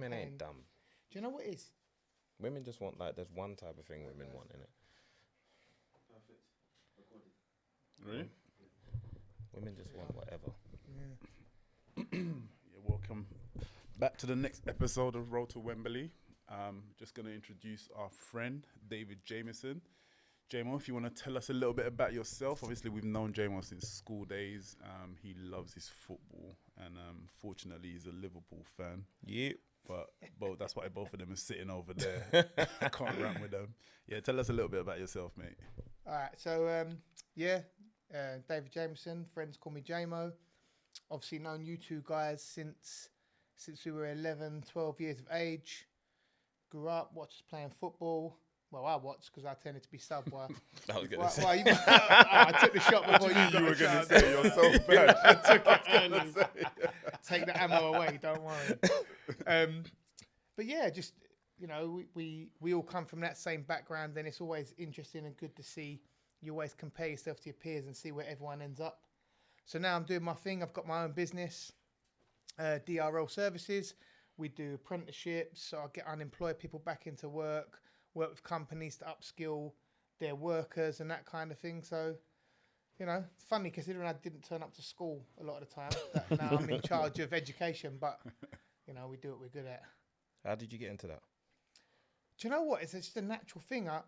women ain't dumb. Do you know what it is? Women just want, like, there's one type of thing women want in it. Perfect. Recorded. Really? Women just want whatever. You're welcome back to the next episode of Road to Wembley. Just going to introduce our friend, David Jameson. Jamo, if you want to tell us a little bit about yourself. Obviously, we've known Jamo since school days. He loves his football, and fortunately, he's a Liverpool fan. Yeah. But that's why both of them are sitting over there. I can't rant with them. Yeah, tell us a little bit about yourself, mate. All right, so David Jameson, friends call me Jamo. Obviously known you two guys since we were 11, 12 years of age. Grew up, watched us playing football. Well, I watched because I tended to be sub. I was going to say. I took the shot before you were got going to say you're so bad. I took it. Take the ammo away, don't worry. But yeah, just, we all come from that same background, and it's always interesting and good to see you always compare yourself to your peers and see where everyone ends up. So now I'm doing my thing. I've got my own business, DRL Services. We do apprenticeships, so I get unemployed people back into work with companies to upskill their workers and that kind of thing. So, it's funny considering I didn't turn up to school a lot of the time. That now I'm in charge of education, but, we do what we're good at. How did you get into that? Do you know what? It's just a natural thing. I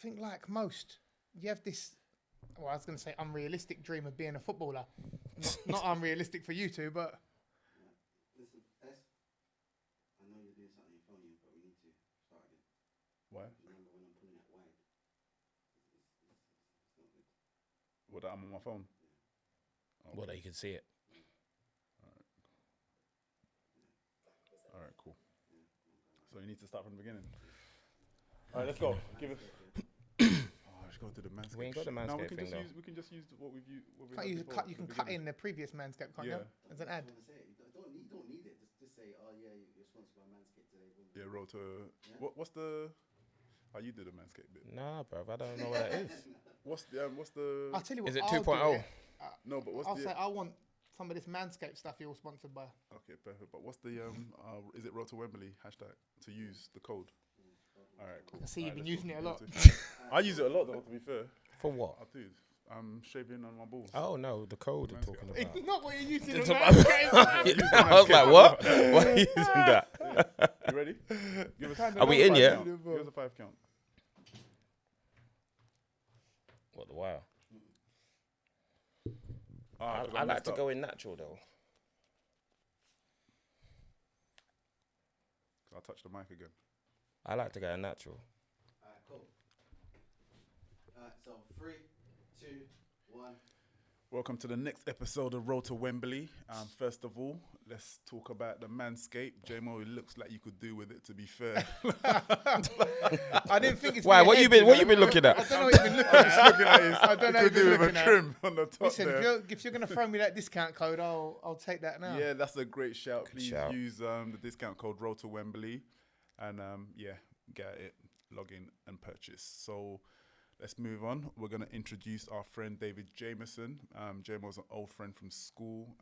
think like most, you have this, I was going to say unrealistic dream of being a footballer. Not unrealistic for you two, but... Listen, S, I know you're doing something funny, but we need to start again. Why? Remember when I'm pulling that wide? It's not good. What, that I'm on my phone? Yeah. Okay. Well, that you can see it. All right, cool. So you need to start from the beginning. All right, let's go. Give it. Let's go to the Manscaped. We ain't got the No, Manscaped thing, though. we can just use what we've used. What we Can't had use a before cut, at you the can cut beginning. in the previous Manscaped, can't you? As an ad. I just wanna say it. You don't need it. Just say, oh yeah, you're sponsored by Manscaped today. Boom. Yeah, roll to. Yeah. What's the? Oh, you did the Manscaped bit. Nah, bruv, I don't know what that is. What's the? I'll tell you what. Is it I'll 2.0? do. No, but what's I'll the? say I want some of this Manscaped stuff you're sponsored by. Okay, perfect. But what's the is it Road to Wembley hashtag to use the code? All right, cool. I see you've been using it a lot. I use it a lot though, to be fair. For what? I do. I'm shaving on my balls. Oh, no, the code you're talking about. It's not what you're using. It's on about- Manscaped. I was like, what? Why are you using that? You ready? Give us. Are we in yet? Give us a 5 count. What, the wire? Ah, I like to go in natural, though. I'll touch the mic again. I like to go in natural. Alright, cool. Alright, so 3, 2, 1. Welcome to the next episode of Road to Wembley. First of all, let's talk about the Manscaped. JMO, it looks like you could do with it, to be fair. I didn't think it's. Why? for What your you head, been? What you know? been looking I at? don't know what you've been looking at. Looking at his, I don't know you what could do you've with been a looking at. trim on the top Listen, there. if you're going to throw me that discount code, I'll take that now. Yeah, that's a great shout. Please shout. use the discount code Road to Wembley, and get it, log in and purchase. So let's move on. We're gonna introduce our friend David Jameson. Jamo's an old friend from school.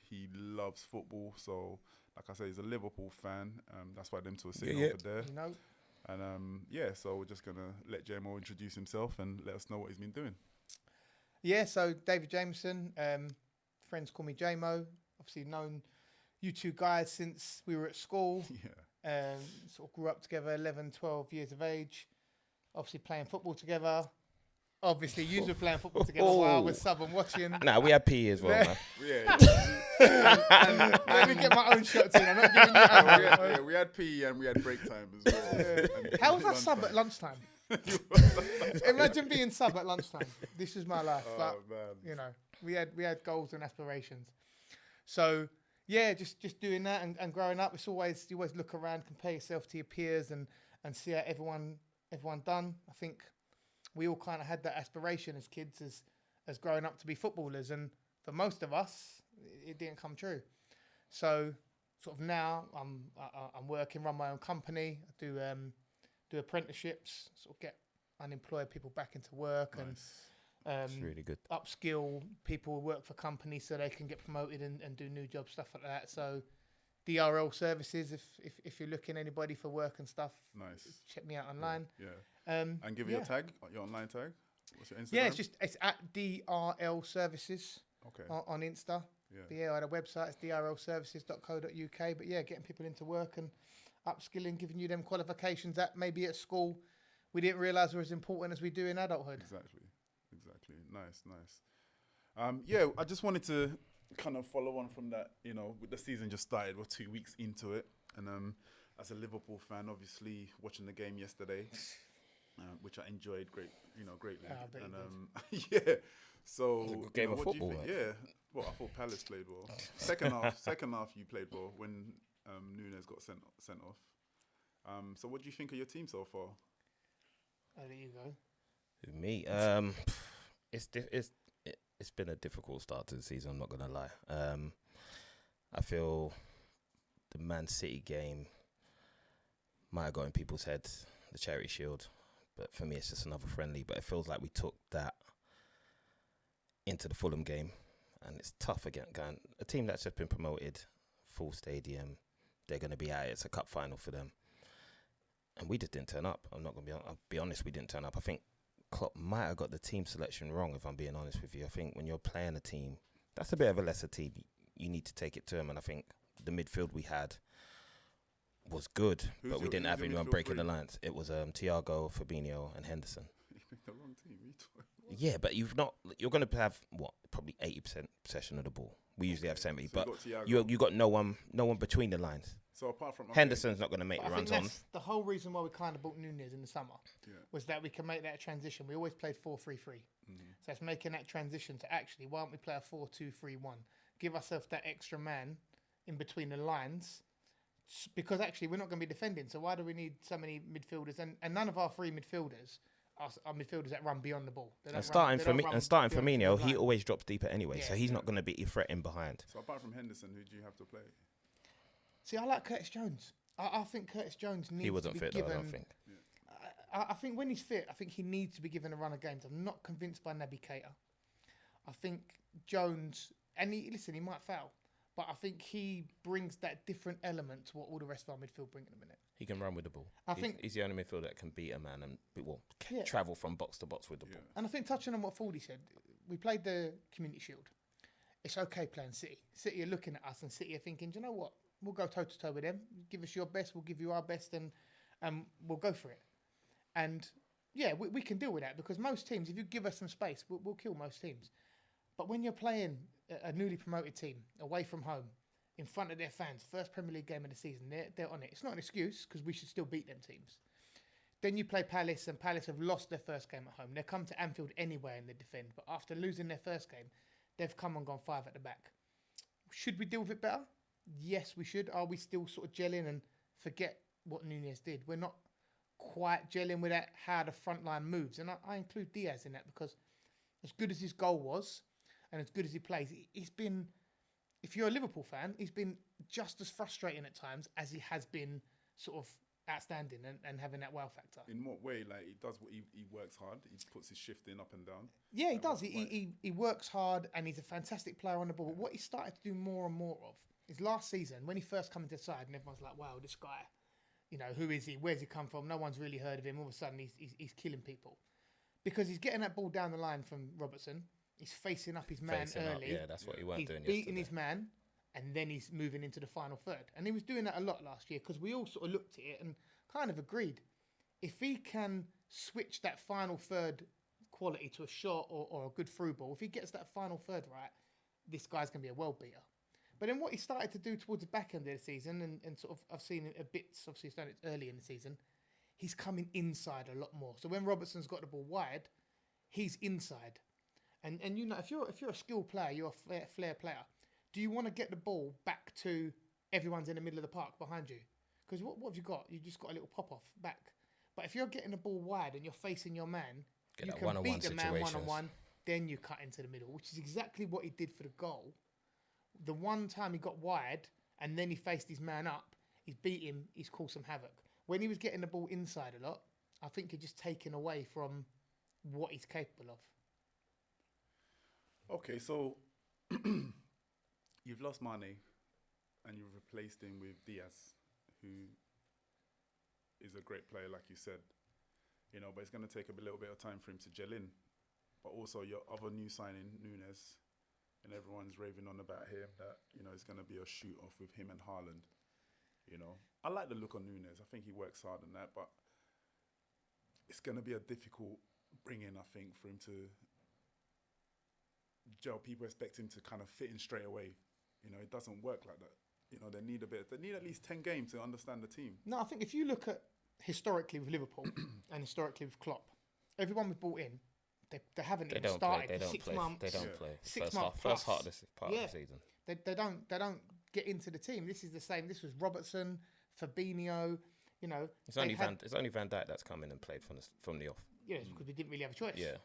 He loves football, so like I say, he's a Liverpool fan. That's why them two are sitting over there. And so we're just gonna let Jamo introduce himself and let us know what he's been doing. Yeah, so David Jameson, friends call me Jamo. Obviously known you two guys since we were at school. Yeah. Sort of grew up together, 11, 12 years of age. Obviously playing football together. Obviously you were playing football together while I was sub and watching. Nah, we had PE as well, man. Let me get my own shots in. I'm not giving you we had PE and we had break time as well. How was I sub at lunchtime? Imagine being sub at lunchtime. This is my life. Oh, like, man. we had goals and aspirations. So yeah, just doing that and growing up, you always look around, compare yourself to your peers and see how everyone done. I think we all kind of had that aspiration as kids as growing up to be footballers, and for most of us it didn't come true. So sort of now I'm working, run my own company. I do apprenticeships, sort of get unemployed people back into work. Nice. And It's really good. upskill people who work for companies so they can get promoted and do new jobs, stuff like that. So DRL services. If you're looking anybody for work and stuff, Nice. check me out online. Yeah. And give me yeah. your tag, your online tag. What's your Instagram? Yeah, it's at DRL Services Okay. on Insta. Yeah. But yeah, the website is drlservices.co.uk. But yeah, getting people into work and upskilling, giving you them qualifications that maybe at school we didn't realise were as important as we do in adulthood. Exactly. Nice. Yeah, I just wanted to kind of follow on from that. You know, the season just started. We're 2 weeks into it, and as a Liverpool fan, obviously watching the game yesterday, which I enjoyed greatly. I bet and yeah, so It was a good game of what do you football, think? man. Yeah, well, I thought Palace played well. Second half, you played well when Nunes got sent off. So what do you think of your team so far? Oh, there you go. With me, it's been a difficult start to the season. I'm not gonna lie. I feel the Man City game might have got in people's heads, the Charity Shield, but for me, it's just another friendly. But it feels like we took that into the Fulham game, and it's tough again. Going a team that's just been promoted, full stadium, they're going to be at it. It's a cup final for them, and we just didn't turn up. I'll be honest, we didn't turn up. I think Klopp might have got the team selection wrong, if I'm being honest with you. I think when you're playing a team that's a bit of a lesser team, you need to take it to them, and I think the midfield we had was good, but we didn't have anyone breaking the lines. It was Thiago, Fabinho, and Henderson. You picked the wrong team. Yeah, but you're going to have probably 80% possession of the ball. We usually have 70, but you got no one between the lines. So apart from Henderson's not going to make But the I think runs on. that's the whole reason why we kind of bought Nunes in the summer was that we can make that transition. We always played 4-3-3. So it's making that transition to actually, why don't we play a 4-2-3-1? Give ourselves that extra man in between the lines, because actually we're not going to be defending. So why do we need so many midfielders? And none of our three midfielders are midfielders that run beyond the ball. Starting Firmino, he always drops deeper anyway, Yeah. so he's not going to be threatening behind. So apart from Henderson, who do you have to play? See, I like Curtis Jones. I think Curtis Jones needs He wasn't to be fit given. though, I don't think. I think when he's fit, I think he needs to be given a run of games. I'm not convinced by Naby Keita. I think Jones, and he might foul, but I think he brings that different element to what all the rest of our midfield bring in a minute. He can run with the ball. He's the only midfielder that can beat a man and travel from box to box with the ball. And I think touching on what Fordy said, we played the Community Shield. It's okay playing City. City are looking at us, and City are thinking, do you know what? We'll go toe to toe with them. Give us your best. We'll give you our best, and we'll go for it. And yeah, we can deal with that, because most teams, if you give us some space, we'll kill most teams. But when you're playing a newly promoted team away from home, in front of their fans, first Premier League game of the season, they're on it. It's not an excuse, because we should still beat them teams. Then you play Palace, and Palace have lost their first game at home. They come to Anfield anyway and they defend. But after losing their first game, they've come and gone 5 at the back. Should we deal with it better? Yes, we should. Are we still sort of gelling and forget what Nunes did? We're not quite gelling with that, how the front line moves. And I include Diaz in that, because as good as his goal was and as good as he plays, he's been, if you're a Liverpool fan, he's been just as frustrating at times as he has been sort of outstanding and having that wow factor. In what way? Like, he does what he works hard. He puts his shift in up and down. Yeah, he does. He works hard, and he's a fantastic player on the ball. But what he started to do more and more of is last season, when he first came into the side, and everyone's like, wow, this guy, who is he? Where's he come from? No one's really heard of him. All of a sudden, he's killing people. Because he's getting that ball down the line from Robertson. He's facing up his man early. Yeah, that's what he weren't doing He's beating yesterday. his man, and then he's moving into the final third. And he was doing that a lot last year, because we all sort of looked at it and kind of agreed. If he can switch that final third quality to a shot or a good through ball, if he gets that final third right, this guy's going to be a world beater. But then what he started to do towards the back end of the season, and sort of I've seen it a bit, obviously he's done it early in the season, he's coming inside a lot more. So when Robertson's got the ball wide, he's inside. And if you're a skilled player, you're a flair player, do you want to get the ball back to everyone's in the middle of the park behind you? Because what have you got? You just got a little pop-off back. But if you're getting the ball wide and you're facing your man, you can beat the man one-on-one, then you cut into the middle, which is exactly what he did for the goal. The one time he got wide and then he faced his man up, he's beat him, he's caused some havoc. When he was getting the ball inside a lot, I think he's just taken away from what he's capable of. Okay, so you've lost Mane. and you've replaced him with Diaz, who is a great player, like you said, you know, but it's going to take a little bit of time for him to gel in. But also your other new signing, Nunes, and everyone's raving on about him that, you know, it's going to be a shoot off with him and Haaland. You know, I like the look on Nunes. I think he works hard on that, but it's going to be a difficult bring-in, I think, for him to gel. People expect him to kind of fit in straight away. You know, it doesn't work like that. You know, they need at least 10 games to understand the team. No, I think if you look at historically with Liverpool and historically with Klopp, everyone we've brought in, they haven't even started for 6 months. They don't play. 6 months First plus. part of the season. They don't get into the team. This is the same. This was Robertson, Fabinho. You know, it's only Van Dijk that's come in and played from the off. Yes, because we didn't really have a choice. Yeah.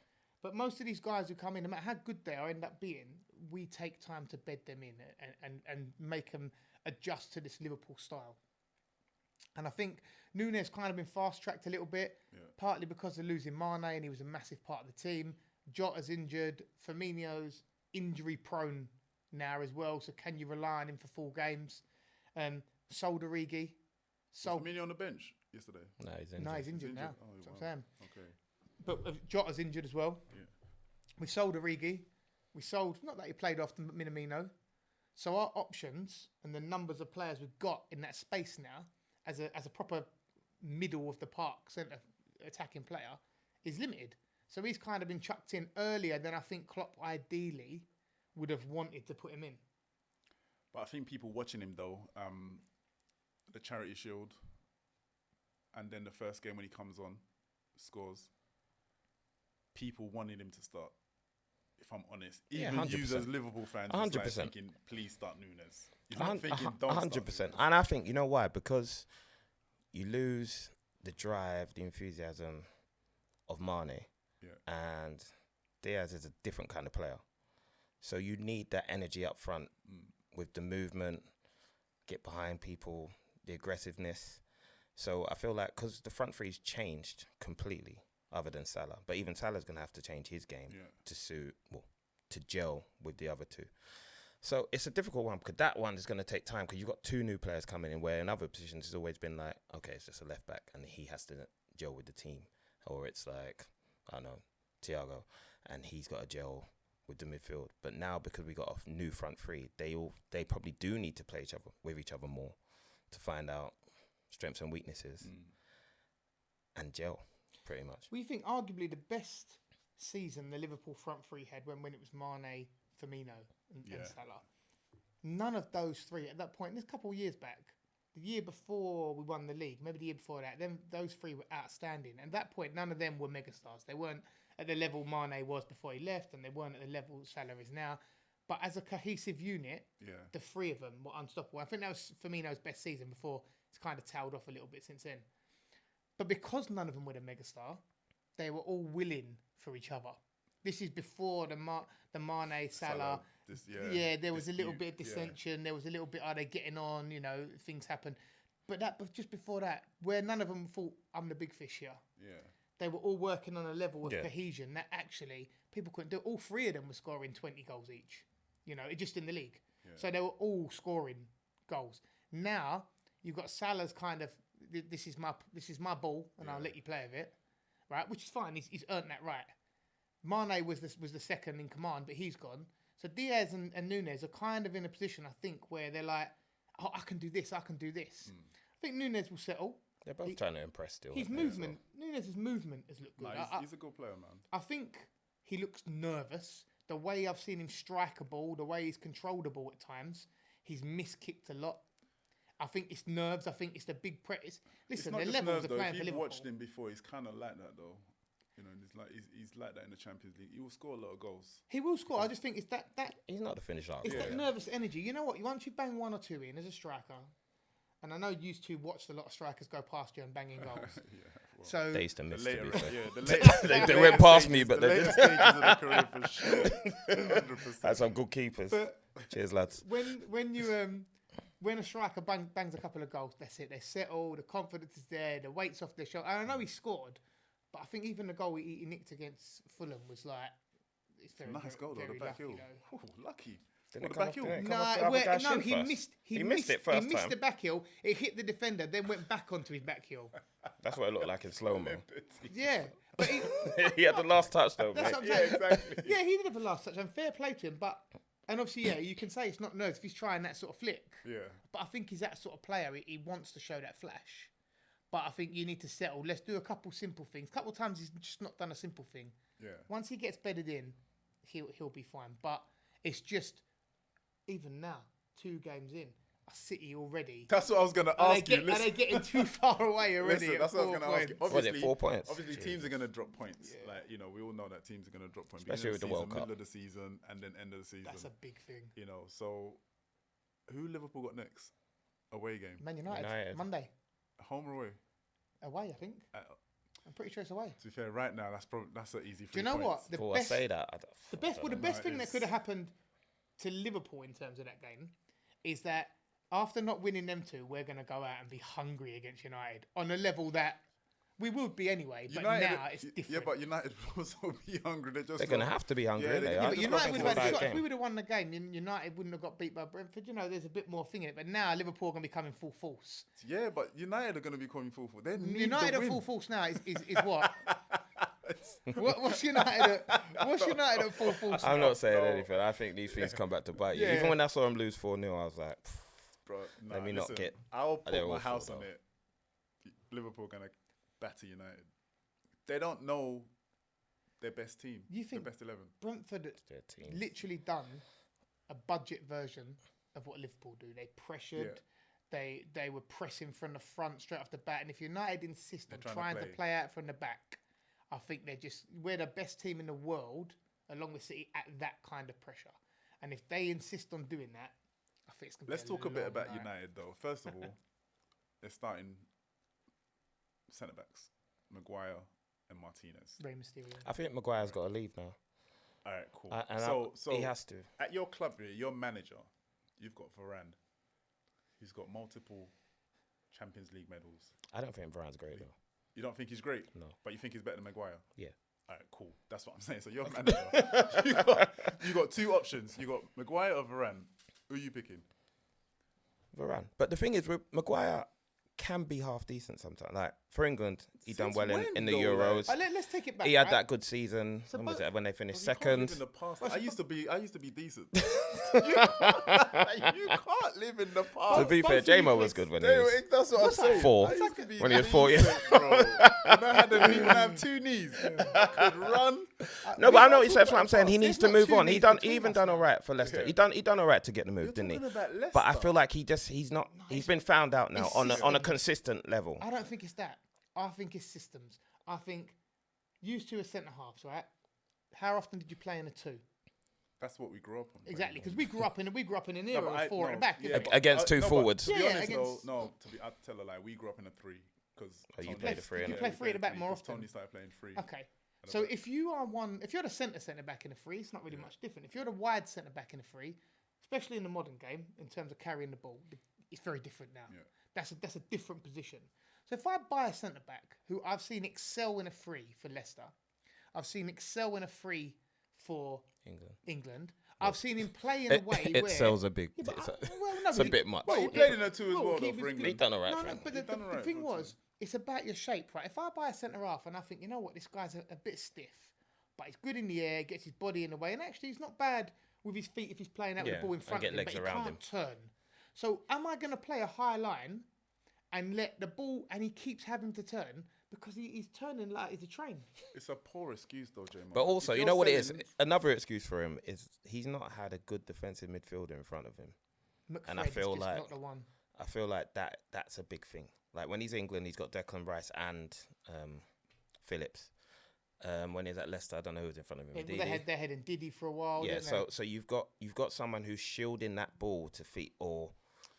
But most of these guys who come in, no matter how good they are, end up being, we take time to bed them in and make them adjust to this Liverpool style. And I think Nunes kind of been fast-tracked a little bit, partly because of losing Mane, and he was a massive part of the team. Jota's injured. Firmino's injury-prone now as well, so can you rely on him for full games? Sold Origi. Was Firmino on the bench yesterday? No, he's injured. No, he's injured now. Oh, That's what I'm saying. Okay. But Jota's injured as well. Yeah. We sold Origi. We sold, not that he played often, but Minamino. So our options and the numbers of players we've got in that space now, as a proper middle of the park centre attacking player, is limited. So he's kind of been chucked in earlier than I think Klopp ideally would have wanted to put him in. But I think people watching him though, the Charity Shield, and then the first game when he comes on, scores. People wanted him to start. If I'm honest, even you as Liverpool fans, 100%. Like thinking, please start Nunes. You're not thinking, don't 100%. Start and I think, you know why? Because you lose the drive, the enthusiasm of Mane, and Diaz is a different kind of player. So you need that energy up front with the movement, get behind people, the aggressiveness. So I feel like, because the front three's changed completely, other than Salah. But even Salah's going to have to change his game to gel with the other two. So it's a difficult one, because that one is going to take time, because you've got two new players coming in, where in other positions it's always been like, okay, it's just a left back and he has to gel with the team. Or it's like, I don't know, Thiago, and he's got to gel with the midfield. But now, because we got a new front three, they probably do need to play with each other more to find out strengths and weaknesses and gel. Pretty much. We think arguably the best season the Liverpool front three had when it was Mane, Firmino and Salah. None of those three at that point, this couple of years back, the year before we won the league, maybe the year before that, those three were outstanding. And at that point, none of them were megastars. They weren't at the level Mane was before he left, and they weren't at the level Salah is now. But as a cohesive unit, the three of them were unstoppable. I think that was Firmino's best season before it's kind of tailed off a little bit since then. But because none of them were a megastar, they were all willing for each other. This is before the Mane, Salah. There was a little bit of dissension. There was a little bit, are they getting on? You know, things happen. But just before that, where none of them thought, I'm the big fish here. Yeah. They were all working on a level of cohesion that actually people couldn't do. All three of them were scoring 20 goals each. You know, just in the league. Yeah. So they were all scoring goals. Now you've got Salah's kind of, this is my ball, and I'll let you play with it, right? Which is fine. He's earned that right. Mane was the second in command, but he's gone. So Diaz and Nunes are kind of in a position, I think, where they're like, oh, I can do this. I think Nunes will settle. They're both trying to impress still. His movement, Nunes' movement has looked good. He's a good player, man. I think he looks nervous. The way I've seen him strike a ball, the way he's controlled a ball at times, he's miskicked a lot. I think it's nerves. I think it's the big press. Listen, the levels of playing for Liverpool. If you've watched him before, he's kind of like that, though. You know, he's like that in the Champions League. He will score a lot of goals. He will score. I just think it's that. He's not the finisher. It's that nervous energy. You know what? Once you bang one or two in as a striker, and I know you two watched a lot of strikers go past you and banging goals. So they used to miss. They went past me, but the later stages of the career for sure. 100%. Had some good keepers. Cheers, lads. When a striker bangs a couple of goals, that's it. They settle. The confidence is there. The weight's off their shoulder. And I know he scored, but I think even the goal he nicked against Fulham was like, it's very nice goal though. The back heel. lucky. Lucky. Didn't it the come back off- heel? didn't it come No, off the other guy's shin he first? missed. He missed it first He missed time. the back heel. It hit the defender, then went back onto his back heel. That's what it looked like in slow-mo. Yeah, but he, He had the last touch, though, that's mate. what I'm Yeah, saying. exactly. Yeah, he did have a last touch, and fair play to him. But and obviously, yeah, you can say it's not nerves if he's trying that sort of flick. Yeah. But I think he's that sort of player. He wants to show that flash. But I think you need to settle. Let's do a couple simple things. A couple of times he's just not done a simple thing. Yeah. Once he gets bedded in, he'll be fine. But it's just even now, 2 games in, a City already. That's what I was gonna ask you. Are they getting too far away already? Listen, at that's what I was 4 going to ask you. points? Was it 4 points? Obviously, Jesus. teams are going to drop points. Yeah. Like, you know, we all know that teams are going to drop points. Especially with the Beginning of World Cup. middle of the season, and then end of the season. That's a big thing. You know, so who Liverpool got next? Away game. Man United, Monday. Home or away? Away, I think. I'm pretty sure it's away. To be fair, right now, that's an easy 3 Do you know points. what? Before I say that, The best thing that it's- could have happened to Liverpool in terms of that game is that after not winning them 2, we're going to go out and be hungry against United on a level that we would be anyway. But now it's different. Yeah, but United will also be hungry. They're going to have to be hungry. Yeah, aren't they? yeah, I But just United got would to have think had a about shot. If we game. would have won the game, United wouldn't have got beat by Brentford. You know, there's a bit more thing in it. But now Liverpool are going to be coming full force. Yeah, but United are going to be coming full force. They need United the at win. full force now is what? What's United at full force? I'm now? not saying anything. I think these things come back to bite you. Yeah. Even when I saw him lose 4-0, I was like, Bro, Let me not listen, get- I'll put they're my awful, house on though. it. Liverpool going to batter United. They don't know their best team. You think the best 11? Brentford their team. literally done a budget version of what Liverpool do. They pressured. They were pressing from the front straight off the bat. And if United insist They're on trying to trying to play. play out from the back, I think we're the best team in the world, along with City, at that kind of pressure. And if they insist on doing that, I think it's going to be Let's talk a bit long about night. United, though. First of all, they're starting centre backs, Maguire and Martinez. Rey Mysterio. I think Maguire's got to leave now. All right, cool. And So he has to. at your club, your manager, you've got Varane, who's got multiple Champions League medals. I don't think Varane's great, though. You don't think he's great? No. But you think he's better than Maguire? Yeah. All right, cool. That's what I'm saying. So your manager, you got 2 options. You got Maguire or Varane. Who are you picking? Varane. But the thing is, with Maguire can be half decent sometimes. Like, for England, he done Since well when, in the though? Euros. Let's take it back. He had right? that good season. So When was but- it? When they finished You can't live second. in the past. Well, I used to be decent. you can't live in the past. To be fair, J-Mo was good when he was That's what I'm saying. 4. I used to be When he was 4 years decent, bro. When I had them even have 2 knees. I could run. No, but I know that's what I'm saying. He There's needs to not move 2 on. knees He between even us done now. all right for Leicester. Yeah. He done all right to get the move, You're didn't he? talking about Leicester. But I feel like he's not. He's been found out now It's on a systems. consistent level. I don't think it's that. I think it's systems. I think used to as centre halves, right? How often did you play in a 2? That's what we grew up on. Exactly, because we grew up in an era but of 4 at the back. yeah, didn't we? Against 2 but forwards. To be Yeah, honest, against- though, I'd tell a lie. We grew up in a 3 because Oh, you played a 3, You innit? play 3 at the back more often. Tony started playing 3. Okay. So if you're the centre back in a 3, it's not really much different. If you're the wide centre back in a 3, especially in the modern game, in terms of carrying the ball, it's very different now. Yeah. That's a different position. So if I buy a centre back who I've seen excel in a 3 for Leicester, I've seen excel in a 3 for England. I've seen him play in a way It where sells a big. Yeah, but It's I- a, well, no, it's a but- bit much. But he Well, played in a 2 as well, well, he though, was for good. England. He done all right No, for no, him. but He the done all right thing for a was, it's about your shape, right? If I buy a centre half and I think, you know what, this guy's a bit stiff, but he's good in the air, gets his body in the way, and actually he's not bad with his feet if he's playing out with Yeah, the ball in and front get of him, legs but he around can't turn. So am I going to play a high line and let the ball, and he keeps having to turn because he's turning like he's a train? It's a poor excuse, though, J-Mo. But also, If you you're know what it is? saying- Another excuse for him is he's not had a good defensive midfielder in front of him. And I McFred is feel just like- not the one. I feel like that's a big thing. Like when he's England, he's got Declan Rice and Phillips. When he's at Leicester, I don't know who's in front of him. Yeah, well, Didi? they had Didi for a while. Yeah, didn't they? so you've got someone who's shielding that ball to feet, or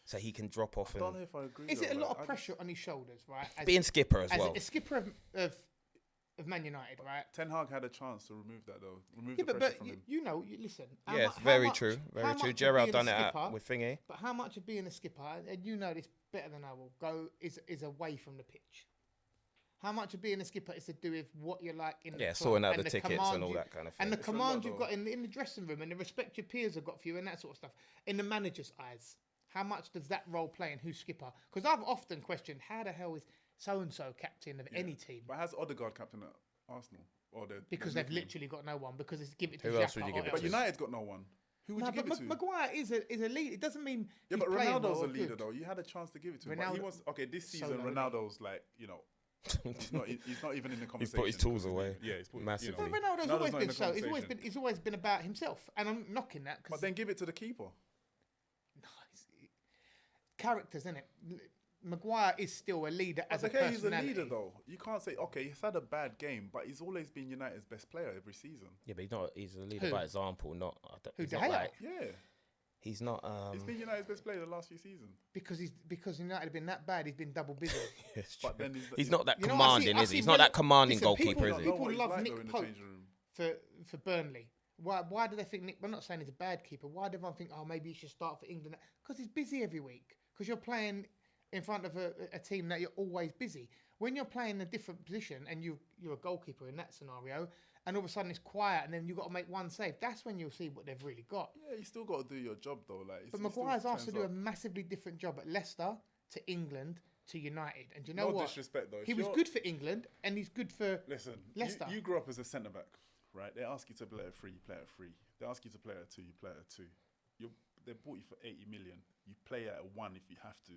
so he can drop off I don't know and if I agree. Is though, it a like, lot I of pressure on his shoulders, right? being skipper as as well. a skipper of Man United, right? Ten Hag had a chance to remove that, though. Remove Yeah, the but pressure from him. you know, listen. how Yes, mu- how very much- true, very how true. much of Gerrard being done a it skipper- with Thingy. But how much of being a skipper, and you know this better than I will, is away from the pitch? How much of being a skipper is to do with what you're like in the club sorting out and the tickets command and all you- that kind of thing. and the It's a command lot, you've got in the dressing room and the respect your peers have got for you and that sort of stuff. In the manager's eyes, how much does that role play and who's skipper? Because I've often questioned how the hell is so and so captain of any team? But has Odegaard captain at Arsenal? Or Because they've literally got no one. Because it's give it to Who else Xhaka would you or give it else. But United's got no one. Who would No, you give but it to? Maguire is a lead. It doesn't mean Yeah, he's but playing Ronaldo's well a or leader good. though. You had a chance to give it to him. But he Ronaldo- was this season. Solo, innit? Ronaldo's like he's not even in the He's conversation. put his tools away. Yeah, he's put Massively. But Ronaldo's Ronaldo's always not in been the so. conversation. He's always been about himself, and I'm knocking that But because then give it to the keeper. characters, isn't it? Maguire is still a leader as a Okay, he's a personality. leader though. You can't say okay, he's had a bad game, but he's always been United's best player every season. Yeah, but he's not. He's a leader Who? by example, not. Who, He's De not Gea? like. Yeah, He's not. he's been United's best player the last few seasons. Because United have been that bad. He's been double busy. It's But true. then He's not that You know, commanding, I is he? see He's not that commanding listen, goalkeeper, people is he? don't- People love Nick in the Pope. changing room. for Burnley. Why do they think Nick? I'm not saying he's a bad keeper. Why do everyone think, oh, maybe he should start for England? Because he's busy every week. Because you're playing in front of a team that you're always busy. When you're playing a different position and you're a goalkeeper in that scenario, and all of a sudden it's quiet, and then you've got to make one save. That's when you'll see what they've really got. Yeah, you still got to do your job though. Like, But he still Maguire's asked to turns do a up. massively different job at Leicester to England to United. And do you know No what? disrespect though. If He was you're- good for England, and he's good for Listen, Leicester. You grew up as a centre back, right? They ask you to play at 3, you play at 3. They ask you to play at 2, you play at 2. They bought you for 80 million. You play at 1 if you have to.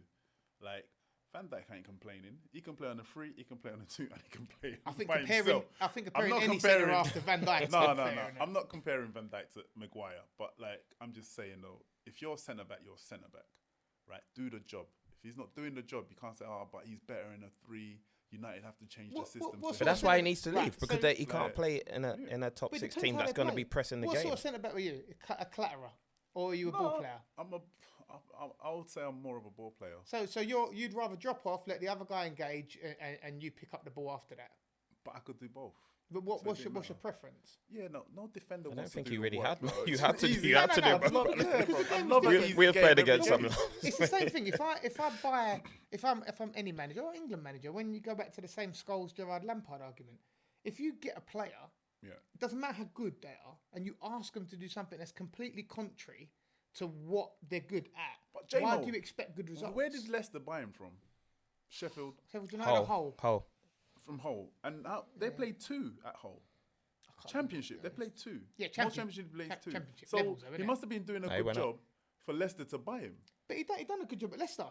Like Van Dijk ain't complaining. He can play on a 3, he can play on a 2, and he can play. I think by comparing himself. any not centre comparing- after Van Dijk. No. Fair, innit? I'm not comparing Van Dijk to Maguire, but like I'm just saying though, if you're centre back, you're centre back, right? Do the job. If he's not doing the job, you can't say, oh, but he's better in a 3. United have to change the system. what But sort that's of why he centre- needs to right, leave because so- he can't Like- play in a top But it 6 depends team how that's they going to play. be pressing the What game. sort of centre back were you? A clatterer, or are you a No, ball player? I would say I'm more of a ball player. So you'd rather drop off, let the other guy engage, and you pick up the ball after that. But I could do both. But So it what's didn't your matter. preference? Yeah, no defender. I don't wants to think do you the really work, had. bro. You It's had to. easy. You had to No, do. no, But no, because the game's love different. easy we have game played every against game. some. It's the same thing. If I'm any manager or England manager, when you go back to the same Scholes Gerrard Lampard argument, if you get a player, Yeah. it doesn't matter how good they are, and you ask them to do something that's completely contrary to what they're good at, But why J-Mo, do you expect good results? Where did Leicester buy him from? Sheffield, Sheffield United or Hull? Hull. from Hull, and they played 2 at Hull. Championship, they played 2. Yeah, More championship. plays 2. Championship So levels, though, he innit? must have been doing a he good went up. job for Leicester to buy him. But he done a good job at Leicester.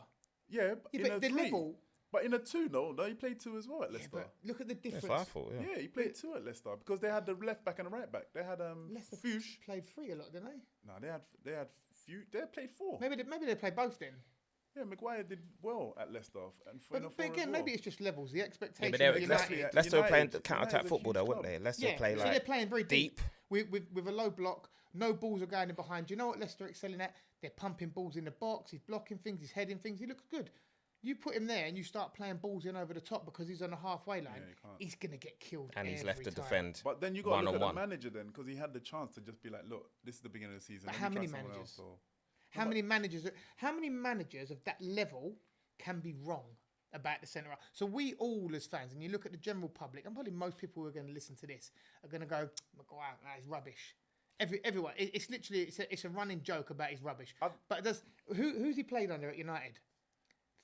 Yeah, Yeah, in but a the 3. level. But in a 2, no, he played 2 as well at Leicester. But look at the That's difference. what I thought. Yeah. Yeah, he played 2 at Leicester because they had the left back and the right back. They had Leicester Fuchs. played 3 a lot, didn't they? No, they had Fuchs. They played 4. Maybe they played both then. Yeah, Maguire did well at Leicester and But again, maybe it's just levels. The Yeah, expectation but they're, of exactly, United. yeah. Leicester were playing United- counter-attack United's a football, though, huge weren't club. they? Leicester Yeah, play so they're like playing very deep. with a low block. No balls are going in behind. Do you know what Leicester are excelling at? They're pumping balls in the box. He's blocking things. He's heading things. He looks good. You put him there and you start playing balls in over the top because he's on the halfway line. you can't. He's gonna get killed. and he's left to every time. defend. But then you got to look at the one-on-one. manager then because he had the chance to just be like, look, this is the beginning of the season. But let how me try many someone managers? else, so- How many managers of that level can be wrong about the centre? So we all as fans, and you look at the general public, and probably most people who are going to listen to this are going to go, Maguire, that is rubbish. Everyone, it's literally it's a running joke about his rubbish. But who's he played under at United?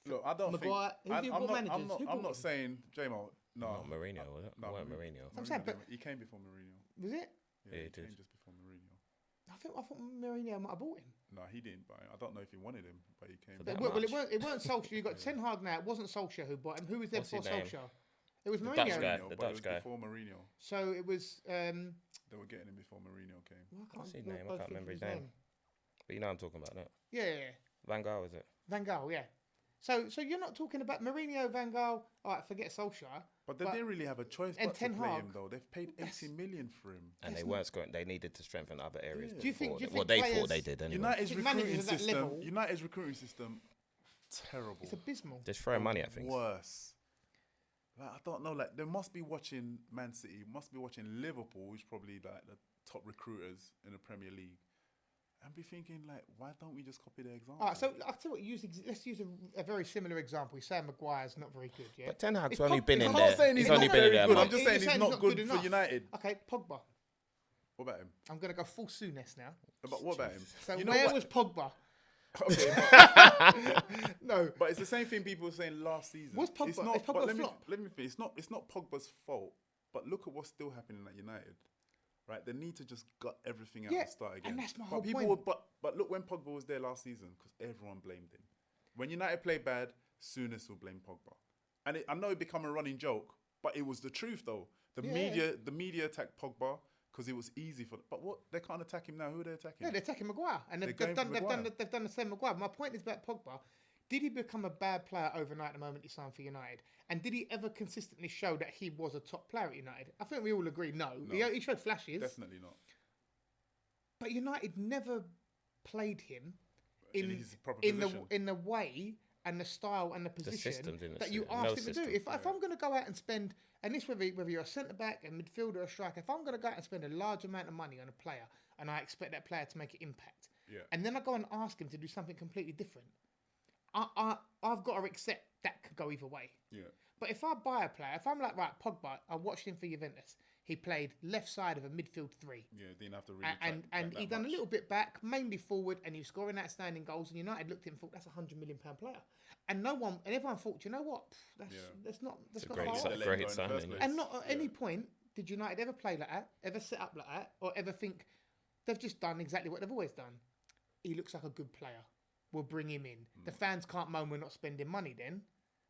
Look, I don't Maguire, think. who's he- what managers? Who I'm brought not him? saying J-Mo. No, Not Mourinho, was it? No, It weren't Mourinho. I'm saying, but- he came before Mourinho. Was it? Yeah, he he did. came just before Mourinho. I thought Mourinho might have bought him. No, he didn't buy him. I don't know if he wanted him, but he came. For But, that well, much. it weren't Solskjaer. You got Ten Hag now. It wasn't Solskjaer who bought him. Who was there What's before his name? Solskjaer? It was The Mourinho. Dutch guy. Mourinho, the but it Dutch was guy. before Mourinho. So it was. They were getting him before Mourinho came. Well, I What's his can't- name? I both can't think remember of his name. But you know what I'm talking about, no? Yeah. Van Gaal, is it? Van Gaal, yeah. So you're not talking about Mourinho, Van Gaal. All right, forget Solskjaer. But they didn't really have a choice and but to Ten play Hag, him though. They've paid 80 million for him. And they weren't going. They needed to strengthen other areas. Yeah. Do you think- before. do you Well, think they thought players- they did anyway. United's think managers recruiting at that system. level- United's recruiting system, terrible. It's abysmal. Just throwing money at things. Worse. Like, I don't know. Like they must be watching Man City. Must be watching Liverpool, who's probably like the top recruiters in the Premier League. And be thinking, like, why don't we just copy their example? All right, so I'll tell you what, let's use a very similar example. You say Maguire's not very good, yeah? But Ten Hag's It's only Pog- been it's in not there. saying He's he's only not been in very there. good. a I'm month. just saying he's not good for enough. United. Okay, Pogba. What about him? I'm going to go full Souness now. What about him? So You know where what? was Pogba? Okay, No. but it's the same thing people were saying last season. Was Pogba- It's not, is Pogba but a let me flop? think. It's not Pogba's fault. But look at what's still happening at United. Right, they need to just gut everything out Yeah, and start again. and that's my but whole people point. But look when Pogba was there last season, because everyone blamed him. When United play bad, Souness will blame Pogba, and I know it become a running joke, but it was the truth though. The media attacked Pogba because it was easy for. But what, they can't attack him now? Who are they attacking? Yeah, they're attacking Maguire, and they've going for done Maguire. they've done the same Maguire. My point is about Pogba. Did he become a bad player overnight the moment he signed for United? And did he ever consistently show that he was a top player at United? I think we all agree no. He showed flashes. Definitely not. But United never played him In his proper in position. the way and the style and the position system didn't that you suit him. asked No him to system. do. If I'm going to go out and spend, and this whether you're a centre back, a midfielder, or a striker, if I'm going to go out and spend a large amount of money on a player and I expect that player to make an impact, and then I go and ask him to do something completely different, I've got to accept that could go either way. Yeah. But if I buy a player, if I'm like, right, Pogba, I watched him for Juventus. He played left side of a midfield three. Yeah, didn't have to really. And he done a little bit back, mainly forward, and he was scoring outstanding goals. And United looked at him and thought, that's a £100 million player. And everyone thought, you know what? That's not far off. Great signing. And not at any point did United ever play like that, ever set up like that, or ever think they've just done exactly what they've always done. He looks like a good player. We'll bring him in. The fans can't moan we're not spending money then.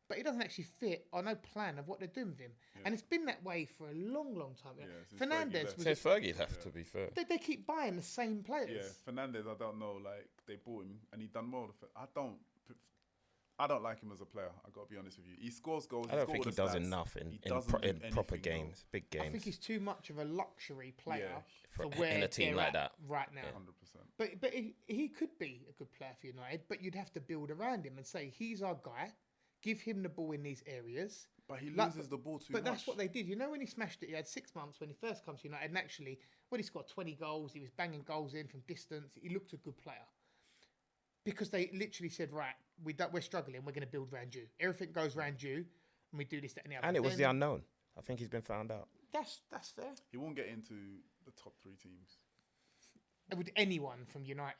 But he doesn't actually fit or no plan of what they're doing with him. Yeah. And it's been that way for a long, long time. Yeah, Fernandes was... Since Fergie left, to be fair. They keep buying the same players. Yeah, Fernandes, I don't know, like, they bought him and he done well. I don't like him as a player, I got to be honest with you. He scores goals. I don't think he does enough in proper games, big games. I think he's too much of a luxury player for where in a team they're like that right now. 100%. But he could be a good player for United, but you'd have to build around him and say, he's our guy. Give him the ball in these areas. But he loses the ball too much. But that's what they did. You know when he smashed it, he had 6 months when he first comes to United, and actually, when he scored 20 goals, he was banging goals in from distance. He looked a good player. Because they literally said, right, we're struggling, we're going to build around you. Everything goes around you, and we do this, that, and the other. And it was the unknown. I think he's been found out. That's fair. He won't get into the top 3 teams. Would anyone from United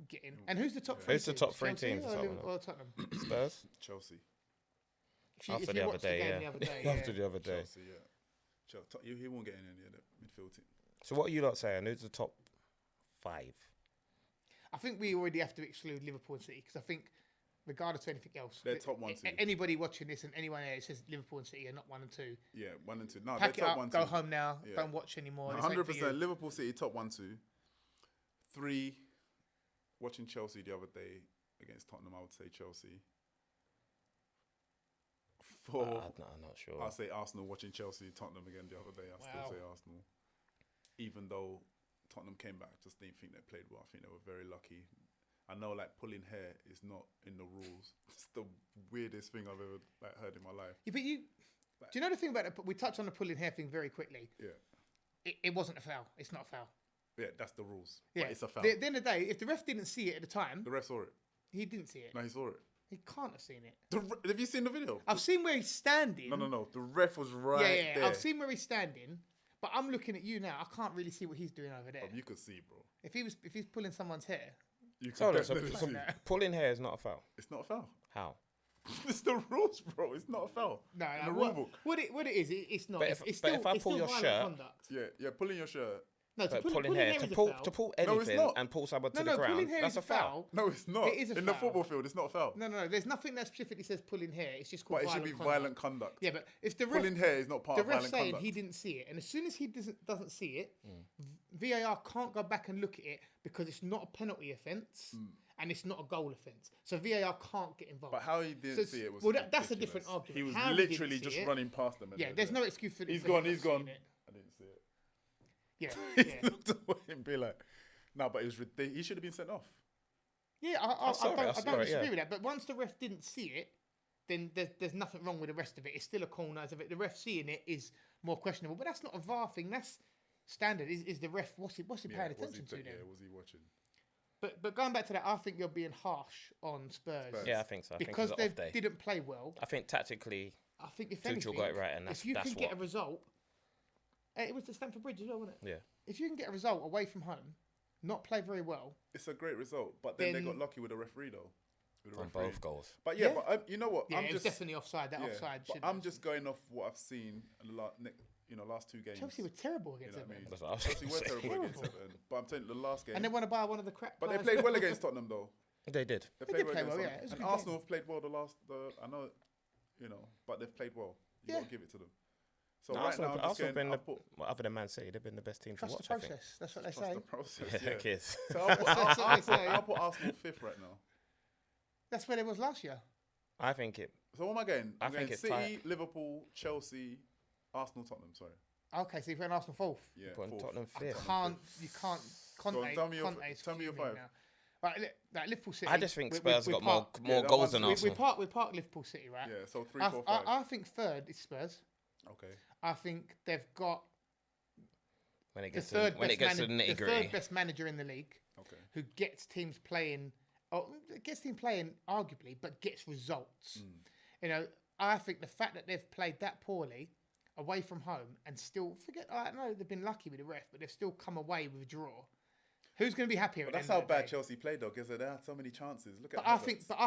get in? And who's the top 3 Who's the top 3 Chelsea teams? or Tottenham? Spurs? Chelsea. After the other day, After the other day. Chelsea, yeah. He won't get in any of the midfield team. So what are you lot saying? Who's the top 5? I think we already have to exclude Liverpool and City because I think, regardless of anything else, they're top 1, 2. Anybody watching this and anyone there says Liverpool and City are not 1 and 2. Yeah, 1 and 2. No, Pack they're it top up, 1, 2. go home now. Don't watch anymore. 100%. Liverpool, City, top 1, 2. 3. Watching Chelsea the other day against Tottenham, I would say Chelsea. 4. I'm not sure. I'll say Arsenal. Watching Chelsea, Tottenham again the other day, I'll still say Arsenal. Even though Tottenham came back, just didn't think they played well. I think they were very lucky. I know, like, pulling hair is not in the rules. It's the weirdest thing I've ever heard in my life. Yeah, but do you know the thing about it? We touched on the pulling hair thing very quickly. Yeah. It wasn't a foul. It's not a foul. Yeah, that's the rules. Yeah, but it's a foul. At the end of the day, if the ref didn't see it at the time, The ref saw it. he didn't see it. No, he saw it. He can't have seen it. Have you seen the video? I've seen where he's standing. No. The ref was right there. I've seen where he's standing, but I'm looking at you now. I can't really see what he's doing over there. You could see, bro. If he's pulling someone's hair, You could definitely see. Pulling hair is not a foul. It's not a foul. How? It's the rules, bro. It's not a foul. No, in the rule book. What it is, it's not. But It's if still I pull your violent shirt- conduct. Yeah, pulling your shirt. No, But pulling pulling hair, is a to foul. pull No, it's anything not. and pull someone to No, the pulling ground, hair that's is a foul. No, it's not. It is a in the foul. football field, it's not a foul. No. There's nothing that specifically says pulling hair. It's just called But it should be violent conduct. Yeah, but if the ref, Pulling hair is not part the of ref violent saying conduct. he didn't see it, and as soon as he doesn't see it, VAR can't go back and look at it because it's not a penalty offence and it's not a goal offence. So VAR can't get involved. But how he didn't see it was that's a ridiculous. different argument. He was How literally didn't just see it- running past them. Yeah, there's no excuse for He's for gone. him He's not gone. seeing it. I didn't see it. Yeah, He yeah. looked away and be like, no, but it was ridiculous. He should have been sent off. Yeah, I saw it, don't disagree yeah. with that. But once the ref didn't see it, then there's nothing wrong with the rest of it. It's still a corner. As of it, the ref seeing it is more questionable. But that's not a VAR thing. That's standard. Is the ref what's he paying attention to then? Yeah, was he watching? But going back to that, I think you're being harsh on Spurs. Yeah, I think so. I Because think they didn't play well. I think tactically, I think if Tuchel anything, got it right, and if you that's can get a what. result, it was the Stamford Bridge as well, wasn't it? Yeah. If you can get a result away from home, not play very well, It's a great result, but then they Then- got lucky with the referee though. With the On referee. both goals. But yeah, Yeah. but you know what? yeah, I'm it was just definitely offside. That yeah, offside. but should I'm just going off what I've seen in the last 2 games. Chelsea were terrible You against know what I Everton, mean? That's what I was Chelsea gonna were say. terrible against Everton, but I'm telling you, the last game. and they want to buy one of the crap. But they players. played well against Tottenham though. They did. They They played did well play against well, yeah. Tottenham. It was a And good game. Arsenal have played well I know, but they've played well. You Yeah. got to give it to them. So No, right now, I'm just Arsenal going. been I'll the, put, well, other than Man City, they've been the best team Trust to the watch. I think. process. That's what they trust say. the process. Yeah, Yeah. kids. So That's what they say. I'll put Arsenal 5th right now. That's where it was last year. I think it. So what am I getting? I I'm think getting it's City, tight. Liverpool, Chelsea, Arsenal, Tottenham. Sorry. Okay, so you're putting Arsenal fourth. Yeah. Putting fourth. Tottenham You fifth. can't. Conte. tell me your- Conte's tell me your fuming five. now. Right, like Liverpool City. I just think we- Spurs we got park- more that goals one's- than We Arsenal. park Liverpool City, right? Yeah. So 3, 4, 5. I think third is Spurs. Okay. I think they've got When it the gets third to, when it best gets to the nitty the third gritty. best manager in the league, Okay. who gets teams playing, arguably, but gets results. You know, I think the fact that they've played that poorly away from home and still I know they've been lucky with the ref, but they've still come away with a draw. Who's going to be happier? But at that's the how end of the bad day? Chelsea played though, because they had so many chances. Look at. But I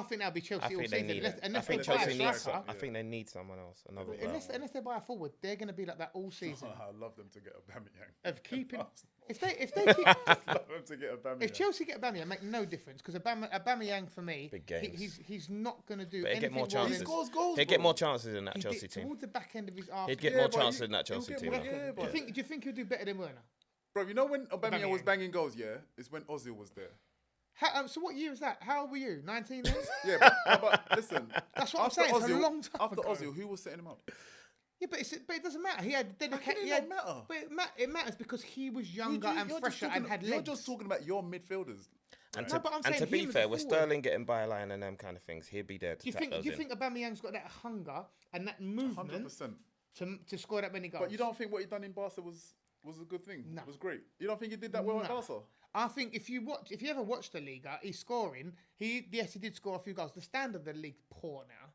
think that'll be Chelsea I all think they season. need Unless, it. I unless think they buy Chelsea a needs. striker, I think they need someone else. Another. unless they buy a forward, they're going to be like that all season I love them to get Aubameyang. of keeping. Arsenal. If they keep, Love them to get Aubameyang. if Chelsea get Aubameyang, make no difference because Aubameyang for me, Big games. he's not going to do But he'd anything get more more he chances. than scores goals. He'd get bro. more chances in that he Chelsea did team. towards the back end of his arc. He'd get Yeah, more but chances he- in that he'll Chelsea get team. more- though. yeah, Do but- you think he'll do better than Werner? Bro, you know when Aubameyang was Aubameyang. banging goals, yeah, it's when Ozil was there. So what year was that? How old were you? 19 then? Yeah, but listen. That's what I'm after saying. It's a Ozil- long time After ago. Ozil, who was setting him up? Yeah, but it doesn't matter. He had dedicated. it not matter? But it matters because he was younger and You're just fresher and talking- had You're legs. just talking about your midfielders. And No, but I'm to saying be him as fair, a with forward. Sterling getting byline and them kind of things, he'd be there to Do you tap think? those Do you in. think Aubameyang's got that hunger and that movement 100%. to score that many goals? But you don't think what he done in Barca was a good thing? No. It was great. You don't think he did that well at No. Barca? I think if you ever watched the Liga, he's scoring. Yes, he did score a few goals. The standard of the league's poor now,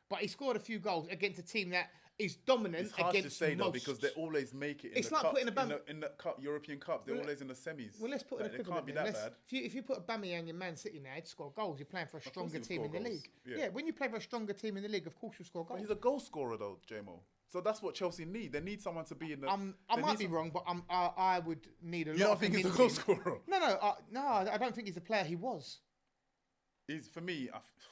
but he scored a few goals against a team that is dominant It's hard against to say most. though because they always make it. In It's the like cup, putting a in the cup, European Cups. They're Well, always in the semis. Well, let's put an Like, they equivalent. can't be then. that bad. If you put Aubameyang in Man City now, he'd score goals. You're playing for a stronger he'll team in score the goals. league. Yeah. Yeah, when you play for a stronger team in the league, of course you'll score But goals. he's a goal scorer though, JMO. So that's what Chelsea need. They need someone to be in the. I they might need be some- wrong, but I would need a lot. You don't of think he's a goal convincing. scorer? No, I don't think he's a player he was. He's for me.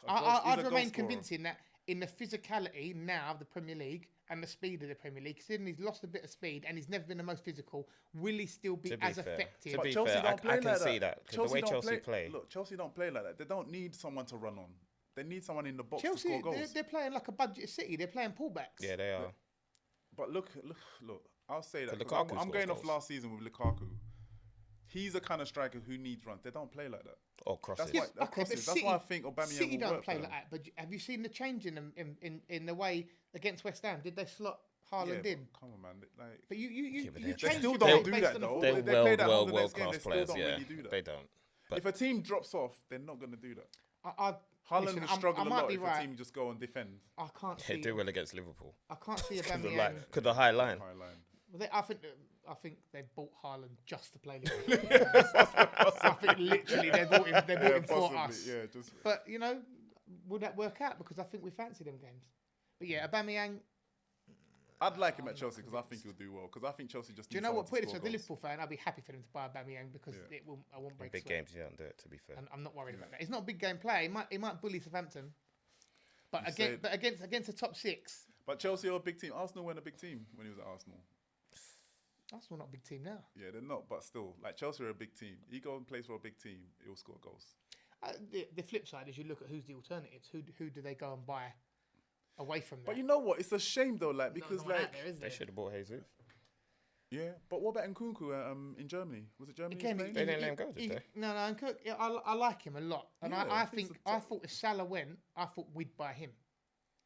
I'd remain convincing that in the physicality now of the Premier League and the speed of the Premier League, considering he's lost a bit of speed and he's never been the most physical, will he still be To be as fair. effective? To But be Chelsea fair, don't play I can like see that. 'Cause the way don't Chelsea play. Look, Chelsea don't play like that. They don't need someone to run on. They need someone in the box to Chelsea, score goals. they're playing like a budget City. They're playing pullbacks. Yeah, they are. But look. I'll say that. So 'cause Lukaku I'm scores going off goals. last season with Lukaku. He's a kind of striker who needs runs. They don't play like that. Or crosses. That's why. but That's City- why I think Aubameyang City will don't work play for like them. that. But have you seen the change in them in the way against West Ham? Did they slot Haaland Yeah, in? but come on, man. Like, But you Yeah, but they changed still the don't game do based that, on the though. form. They're They play that well on the next game, class they still players. don't Yeah, really do that. they don't. if a team drops off, they're not going to do that. Haaland Haaland will struggle I a might lot be if right. a team just go and defend. I can't They see. do well against Liverpool. I can't see Because of Aubameyang. the high line. High line. Well, I think they bought Haaland just to play Liverpool. I think literally they bought him for possibly, us. Yeah, just But would that work out? Because I think we fancy them games. But yeah, Aubameyang. I'd like him at Chelsea because I think he'll do well. Because I think Chelsea just. Do you need know what? someone Put it to this way, score the goals. Liverpool fan, I'd be happy for them to buy Aubameyang because Yeah. I won't In break big sweat. games, you don't do it, to be fair. And I'm not worried about that. It's not a big game play. He might bully Southampton. But You against the top six, But Chelsea are a big team. Arsenal weren't a big team when he was at Arsenal. Arsenal not a big team now. Yeah, they're not, but still, like Chelsea are a big team. He go and plays for a big team, he'll score goals. The flip side is you look at who's the alternatives. Who do they go and buy away from that? But you know what? It's a shame though, like because no one out like there, is They there? should have bought Jesus. yeah. But what about Nkunku in Germany? Was it Germany? he was Again, playing? They didn't let him go, did they? No, Nkunku, yeah, I like him a lot, and Yeah, I I think think so. I thought if Salah went, I thought we'd buy him.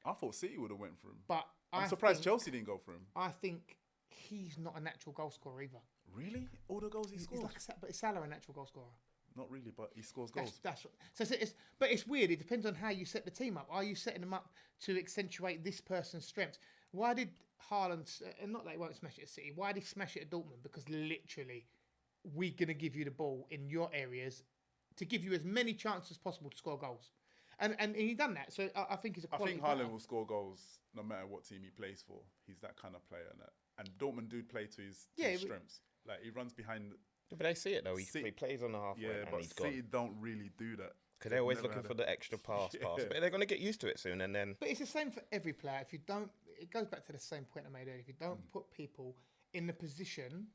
I thought City would have went for him. But I'm I surprised think, Chelsea didn't go for him. I think he's not a natural goal scorer either. Really? All the goals he He's scored? like but is Salah a natural goal scorer? Not really, but he scores goals. But it's weird. It depends on how you set the team up. Are you setting them up to accentuate this person's strengths? Why did Haaland, and not that he won't smash it at City, why did he smash it at Dortmund? Because literally, we're going to give you the ball in your areas to give you as many chances as possible to score goals. And he done that. So I think he's a quality I think Haaland player. will score goals no matter what team he plays for. He's that kind of player. And Dortmund do play to his strengths. Like, he runs behind... But they see it though. He plays on the halfway, and but he's gone. City don't really do that. Because they're always looking for the extra pass. But they're going to get used to it soon, and then... But it's the same for every player. If you don't... It goes back to the same point I made earlier. If you don't put people in the position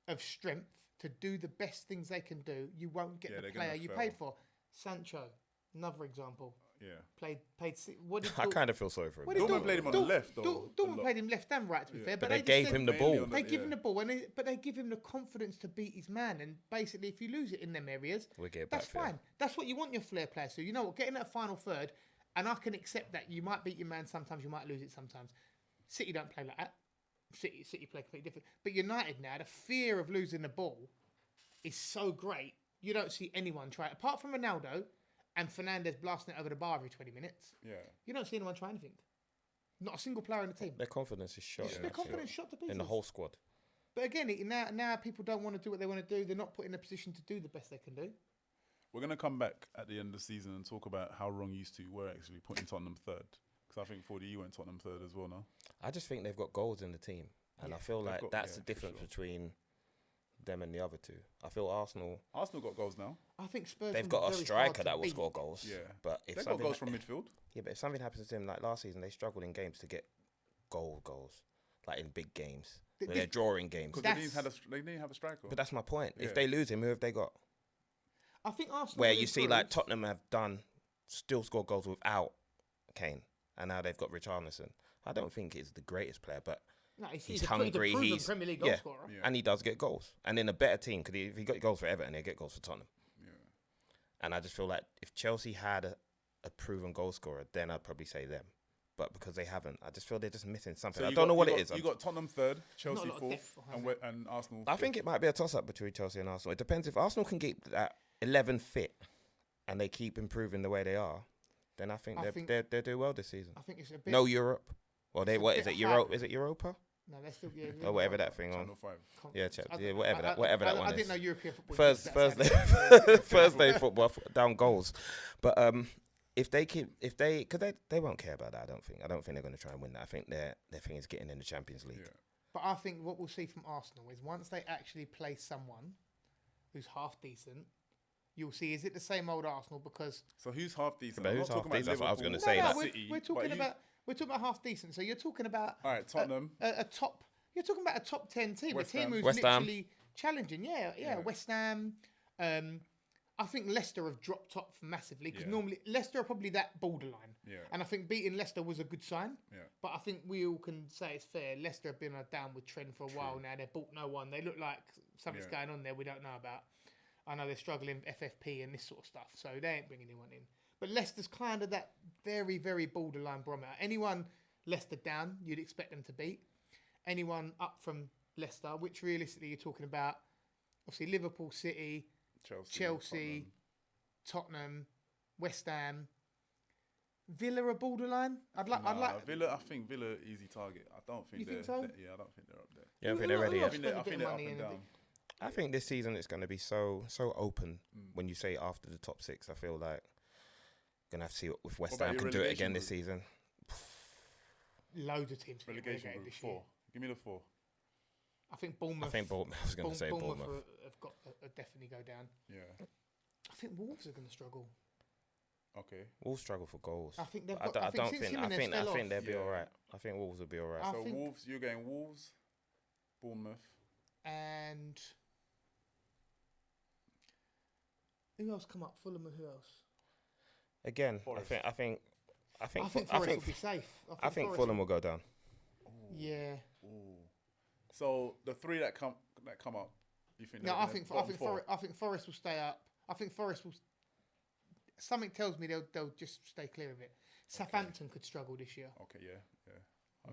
of strength to do the best things they can do, you won't get the player you paid for. Sancho, another example. Yeah. Played. What did I kind of feel sorry for him. Dortmund played him on the left, though. Dortmund played him left and right, to be fair. But they gave him the ball. They give him the ball, but they give him the confidence to beat his man. And basically, if you lose it in them areas, that's fine. That's what you want your flair players to. You know what? Get in that final third, and I can accept that you might beat your man sometimes, you might lose it sometimes. City don't play like that. City play completely different. But United now, the fear of losing the ball is so great. You don't see anyone try it apart from Ronaldo. And Fernandes blasting it over the bar every 20 minutes. Yeah. You don't see anyone try anything. Not a single player in the team. Their confidence is shot. Their confidence shot to pieces. In the whole squad. But again, now people don't want to do what they want to do. They're not put in a position to do the best they can do. We're going to come back at the end of the season and talk about how wrong used to were actually putting Tottenham third. Because I think 40 you went Tottenham third as well now. I just think they've got goals in the team. And I feel like that's the difference between them and the other two. I feel Arsenal got goals now. I think Spurs. They've got a striker that will score goals. Yeah, but if they've got goals from midfield. Yeah, but if something happens to them like last season, they struggled in games to get goals, like in big games. They're drawing games because they didn't have a striker. But that's my point. Yeah. If they lose him, who have they got? I think Arsenal. Where you see like Tottenham have still scored goals without Kane, and now they've got Richarlison. I don't think he's the greatest player, but. No, he's hungry. He's Premier League goal scorer. And he does get goals. And in a better team, because if he got goals for Everton, he'll get goals for Tottenham. Yeah. And I just feel like if Chelsea had a proven goal scorer, then I'd probably say them. But because they haven't, I just feel they're just missing something. So I don't know what it is. You got Tottenham third, Chelsea fourth, and Arsenal. I think it might be a toss-up between Chelsea and Arsenal. It depends if Arsenal can keep that 11 fit and they keep improving the way they are. Then I think they'll do well this season. I think it's a bit. No Europe. Well, is it Europa? Is it Europa? No, they're still or whatever that thing on. Whatever that one is. I didn't know European football. Thursday football down goals, but if they because they won't care about that. I don't think they're going to try and win that. I think their thing is getting in the Champions League. Yeah. But I think what we'll see from Arsenal is once they actually play someone who's half decent, you'll see is it the same old Arsenal because. So who's half decent? Who's half decent? That's what I was going to say. We're talking about. We're talking about half decent, so you're talking about Tottenham, a top. You're talking about a top 10 team, a team who's West literally challenging. Yeah. West Ham. I think Leicester have dropped off massively because normally Leicester are probably that borderline. Yeah. And I think beating Leicester was a good sign. Yeah. But I think we all can say it's fair. Leicester have been on a downward trend for a while now. They've bought no one. They look like something's going on there we don't know about. I know they're struggling with FFP and this sort of stuff, so they ain't bringing anyone in. But Leicester's kind of that very, very borderline barometer. Anyone Leicester down, you'd expect them to beat. Anyone up from Leicester, which realistically you're talking about, obviously Liverpool, City, Chelsea, Tottenham, West Ham, Villa are borderline. I'd like Villa. I think Villa easy target. I don't think. You think so? I don't think they're up there. Yeah, I think they're ready. I think they're up and down. I think this season it's going to be so open. When you say after the top six, I feel like gonna have to see if West Ham can do it again this season. Loads of teams. Relegation group 4. Give me the 4. I think Bournemouth. I was going to say Bournemouth. Have got definitely go down. Yeah. I think Wolves are going to struggle. Okay. Wolves struggle for goals. I think they've got. I think they'll be all right. I think Wolves will be all right. So Wolves, you're going Wolves, Bournemouth, and who else come up? Fulham and who else? Again, Forest. I think Forest will be safe. I think Fulham will go down. Ooh. Yeah. Ooh. So the 3 that come up, you think? No, I think Forest will stay up. I think Forest will. Something tells me they'll just stay clear of it. Southampton could struggle this year. Okay, yeah.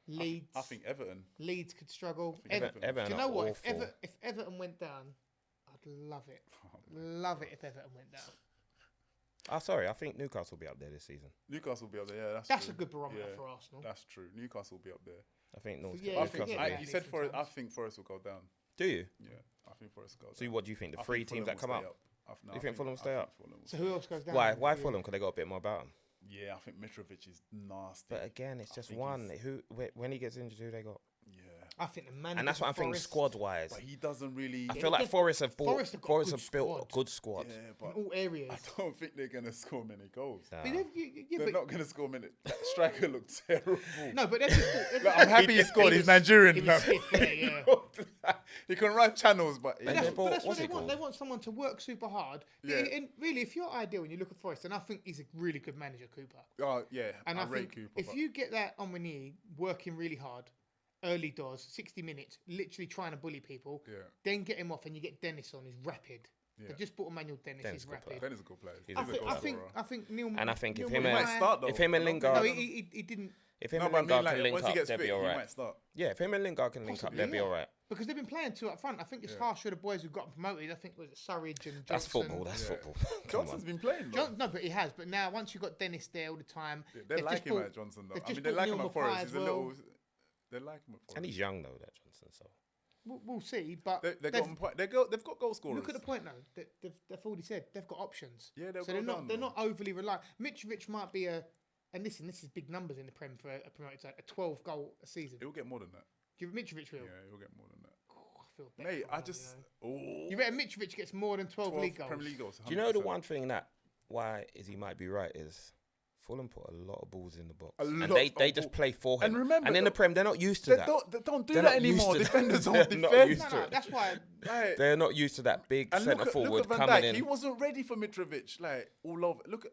Leeds. I think Everton. Leeds could struggle. Everton. Do you know what? If Everton went down, I'd love it. Love it if Everton went down. Sorry, I think Newcastle will be up there this season. Newcastle will be up there. Yeah, That's true. a good barometer Yeah, for Arsenal. That's true. Newcastle will be up there. I think North. Yeah, I if think, you Newcastle. get will that be- you said decent Forest. I times. think Forest will go down. Do you? Yeah, I think Forest will go down. So what do you think? The I three think teams Fulham that come will up? stay up. No, You think Fulham will stay up? Fulham will So stay who up. else goes down? Why? then Why for you? Fulham? Because they got a bit more about them. Yeah, I think Mitrovic is nasty. But again, it's I just think one. he's- When he gets injured, who they got? Yeah, I think the man. And that's what I'm thinking. Squad wise, but he doesn't really. I feel like Forest have Forest have got a Forest good have built squad. a good squad. Yeah, in but all areas. I don't think they're gonna score many goals. Nah. But yeah, They're but not gonna score many. That striker looked terrible. no, but they're just, Look, I'm happy he scored. He's Nigerian He now. was fifth, yeah. He can run channels, but And But they that's, bought- but that's what what's they it want. called? They want someone to work super hard. Yeah. And really, if you're ideal and you look at Forest, and I think he's a really good manager, Cooper. oh yeah, And I I rate think Cooper. if but you get that on Winnie working really hard, early doors, 60 minutes, literally trying to bully people, yeah, then get him off and you get Dennis on, he's rapid. Yeah. They just bought Emmanuel Dennis, Dennis he's good player. rapid. Ben is a good player. He's I a good think, goal I think, scorer. I think Neil. And I think if Neil him He and- might start though. if him and I don't Lingard- No, think- he didn't. If him No, and but I mean, Lingard like, can link once he up, gets they'll fit, be all he right. might start. Yeah, if him and Lingard can link up, Possibly, they'll be yeah. all right. Because they've been playing two up front. I think it's Yeah. harsh for the boys who've gotten promoted. I think it was Surridge and Johnson. That's football. That's Yeah. football. Come Johnson's on. been playing though. No, but he has. But now, once you've got Dennis there all the time, Yeah, they they've like just him bought- at Johnson though. they've I just mean, they bought like Neil him at Maupay Forest. as He's a well. little. They like him at Forest. And he's young though, that Johnson. So we'll see. But They've they've- got goal scorers. look at the point though. They've already said they've got options. Yeah, they'll So go they're not down, they're though. not overly reliant. Mitrovic might be a, and listen, this is big numbers in the Prem for a promoted side, a 12 goal a season. He'll get more than that. Do you reckon Mitrovic will? Yeah, he'll get more than that. Oh, I feel better Mate, for I him, just. you know. Oh, You reckon Mitrovic gets more than 12 league goals? Premier League goals. do you know the 100%. one thing that why is he might be right is Fulham put a lot of balls in the box, A and lot they of just ball- play for him. And remember, in the though, Prem, they're not used to They that. don't do They're that not used anymore. to that. Defenders don't They're not defend. used No, to no, it. that's why. Like, They're not used to that big and centre look forward at Van coming Dijk. in. He wasn't ready for Mitrovic. Like all over. Look at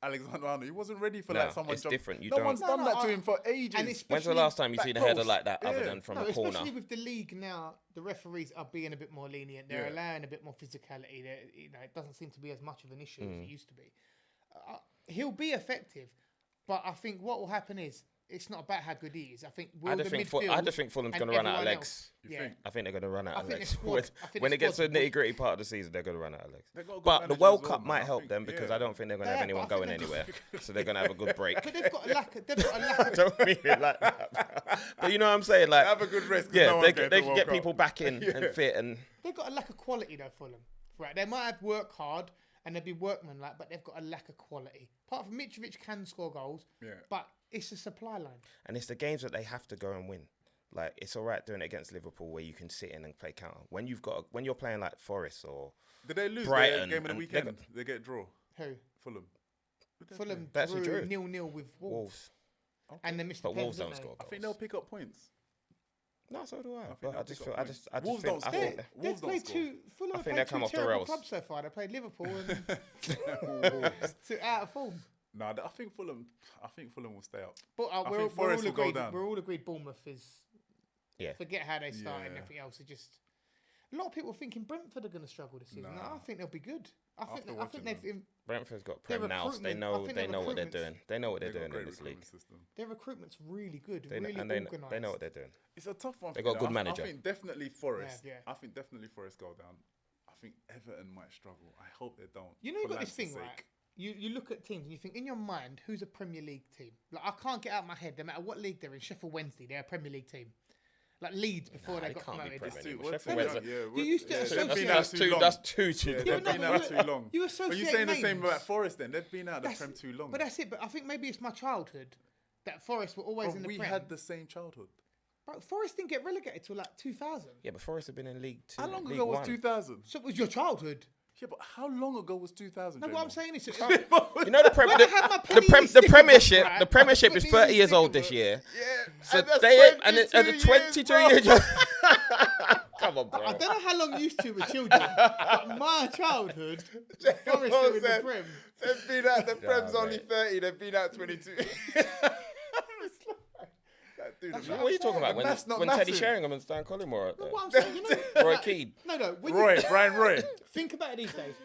Alexander Arnold. He wasn't ready for No, like someone. it's jump- different. You no don't- one's No, done no, that to I- him for ages. and it's- When's the especially last time you've back seen a header post. like that, other Yeah. than from No, a especially corner? with the league now, the referees are being a bit more lenient. They're Yeah. allowing a bit more physicality. It doesn't seem to be as much of an issue Mm. as it used to be. He'll be effective, but I think what will happen is it's not about how good he is. I think I just think Fulham's and going to run out of everyone legs. else- You yeah. think? I think they're going to run out I of think legs. the squad- I think When the it gets to the squad's nitty gritty part of the season, they're going to run out of legs. They've got a good But the manager World as well, Cup man. might I help think- them because yeah. I don't think they're going to They have have, anyone but I going think anywhere. So they're going to have a good break. But they've got a lack. They've got a lack. Of, Don't mean it like that. But you know what I'm saying? Like, Have a good rest. 'cause yeah, no they one's going to can World get Cup. people back in and Yeah. fit and. they've got a lack of quality though, Fulham. Right, they might have work hard and they'll be workmanlike, but they've got a lack of quality. Apart from Mitrovic can score goals, Yeah. but it's a supply line. And it's the games that they have to go and win. Like, it's all right doing it against Liverpool where you can sit in and play counter. When you're playing like Forest or Did they lose Brighton their game of the and weekend? They get a draw. Who? Fulham. Who did they Fulham They actually drew drew. 0-0 with Wolves. Wolves, And they missed but the Wolves pens, don't didn't score I goals. think they'll pick up points. No, so do I. think But they'll I just pick feel, up I points. just Wolves think, don't I score. think They've Wolves don't played score. two. Fulham I have think played they'll come two off the terrible rails. clubs so far. They played Liverpool and Wolves. to out of form. Nah, I think Fulham will stay up. But think we're Forest all will go agreed. down. We're all agreed. Bournemouth is. Yeah. Forget how they started and Yeah. everything else. It just. A lot of people are thinking Brentford are going to struggle this season. Nah. I think they'll be good. I After think watching they've Brentford's got Their Prem now, so they recruitment- I know think they their know what they're recruitment's- doing. They know what they're They've got doing a in great this league. recruitment system. their recruitment's really good, They really and they organised. know what they're doing. It's a tough one. They for got a me, good though. manager. I think definitely Forest. Yeah. I think definitely Forest go down. I think Everton might struggle. I hope they don't. You know, you for got this Lancers' thing, right? sake. You look at teams and you think in your mind, who's a Premier League team? Like I can't get out of my head, no matter what league they're in. Sheffield Wednesday, they're a Premier League team. Like Leeds before they They got can't be promoted. Premier It's League. too- Sheffield what's it- Wednesday. You used to yeah, associate- they've been That's out too. long. That's too. Yeah, Yeah, they've but been no, out but too look, long. you But associate you're saying the same names. about Forest then? They've been out of the That's- Prem too long. But that's it. But I think maybe it's my childhood that Forest were always Bro, in the we Prem. had the same childhood. But Forest didn't get relegated till like 2000. Yeah, but Forest have been in League Two. How long League ago was One. 2000? So it was your childhood. Yeah, but how long ago was 2000? No, what I'm J-Mo? saying is, You know the When I had my the penny sticker Premiership. book, right? The Premiership is Penny 30 years old sticker this book. year. Yeah, So and that's they and the 22 22 years, years. Come on, bro. I don't know how long you two were children, but my childhood, Forest were in the said- Prem. They've been out. The Nah, Prem's only mate. 30. They've been out 22. Like, doing That's it. what What are you talking about? But that's not When Teddy massive. Sheringham and Stan Collymore are out No, there? what I'm saying, you know, Roy like, Keane. No, when Roy, you Brian Roy. think about it these days,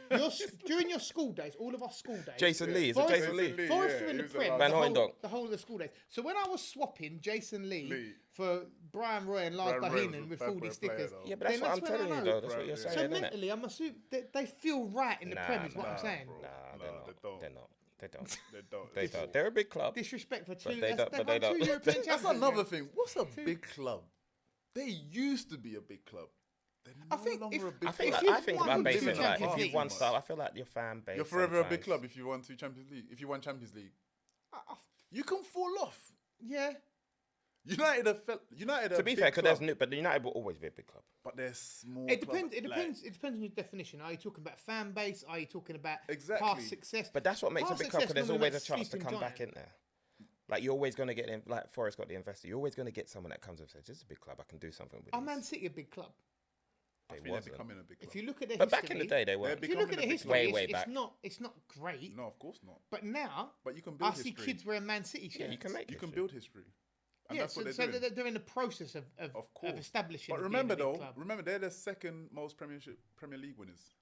during your school days, all of our school days, Jason Lee. Is it Forest- Jason Lee? Lee. Forest yeah, were in he the was Prem allowed- Van the whole, Hooijdonk. the whole of the school days. So when I was swapping Jason Lee, Lee. for Brian Roy and Lars Brian Roy was Bohinen a with bad 40 player, stickers, though. Yeah, but that's then what I'm when I telling you, know. though. That's what you're Right, saying, So isn't it? mentally, I'm assuming they feel right in the Prem, is what I'm saying. bro. Nah, Nah, they're not. they don't. They're not. They don't. They don't. They don't. They're a big club. Disrespect for two. they don't- They've but they won two don't. European That's champions. another thing. What's a big club? They used to be a big club. They're I no think longer if- a big I think, If club. I think you've about won basing two it like Champions if you've Leagues- won stuff, I feel like your fan base. You're forever a big sometimes- club if you won 2 Champions League. If you won Champions League, I- you can fall off. yeah. United are To be big fair, because club, but the United will always be a big club. but they're small. It club, depends. It like- depends. It depends on your definition. Are you talking about fan base? Are you talking about Exactly. past success? But that's what makes Past a big club, success because there's normally always a makes chance to sleeping come back giant. in there. Like, you're always going to get in, like Forest got the investor, you're always going to get someone that comes and says, this is a big club, I can do something with Are this. Man City a big club? I They think they're wasn't. becoming a big club. If you look at their But history, back in the day, they were. They're if you look at becoming the a big history, club. Way it's back. It's not great. No, of course not. But now But you can build I see history. kids wearing Man City shirts. Yeah, you can make You it. can build history. And Yeah, that's what so they're doing. they're in the process of course. establishing. But of remember being a though, big club. remember they're the second most Premier League winners.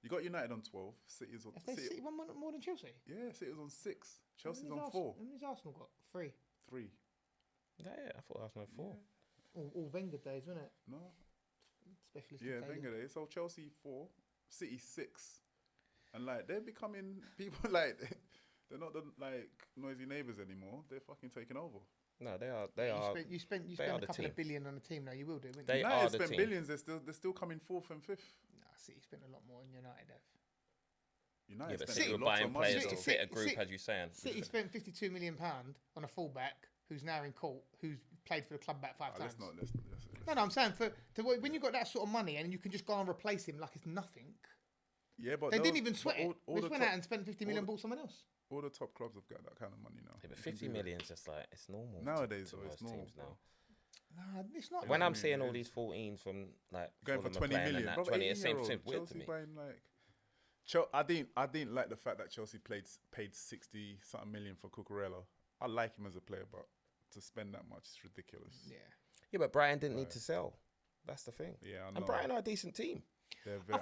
You got United on 12. City's on Have they City won more than Chelsea? Yeah, City's on 6. Chelsea's How many's on 4. How many's Arsenal got? 3. 3. Yeah, I thought Arsenal had 4. All Wenger days, wasn't it? No. Specialist. Yeah, in Wenger. Wenger days. So Chelsea 4, City 6. And like they're becoming people like they're not the like noisy neighbours anymore. They're fucking taking over. No, they are. They are. You spent they are a the couple team. of billion on a team now. You will do, won't They you? are United the spent team. billions. They're still coming 4th and 5th. Nah, City spent a lot more than United have. United Yeah, but spent City were lots of buying money, players though. to fit a group, as you're saying. City spent £52 million on a fullback who's now in court, who's played for the club about 5 times. Let's No, I'm saying when you got that sort of money and you can just go and replace him like it's nothing. Yeah, but They those- didn't even but sweat it. all They the just went top- out and spent 50 million and all bought someone else. All the top clubs have got that kind of money now. Yeah, but You can 50 do that. million's just like, it's normal. Nowadays, to though, it's most normal, teams bro. now. Nah, it's not. When I I'm mean, seeing it all is. these 14s from like Going for Fulham 20 playing million. and Bro, that 20, it 18-year-old, seems weird to Chelsea me. buying like. I didn't like the fact that Chelsea paid 60 something million for Cucurella. I like him as a player, but to spend that much is ridiculous. Yeah. Yeah, but Brighton didn't need Right. to sell. That's the thing. Yeah, I know. And Brighton are a decent team.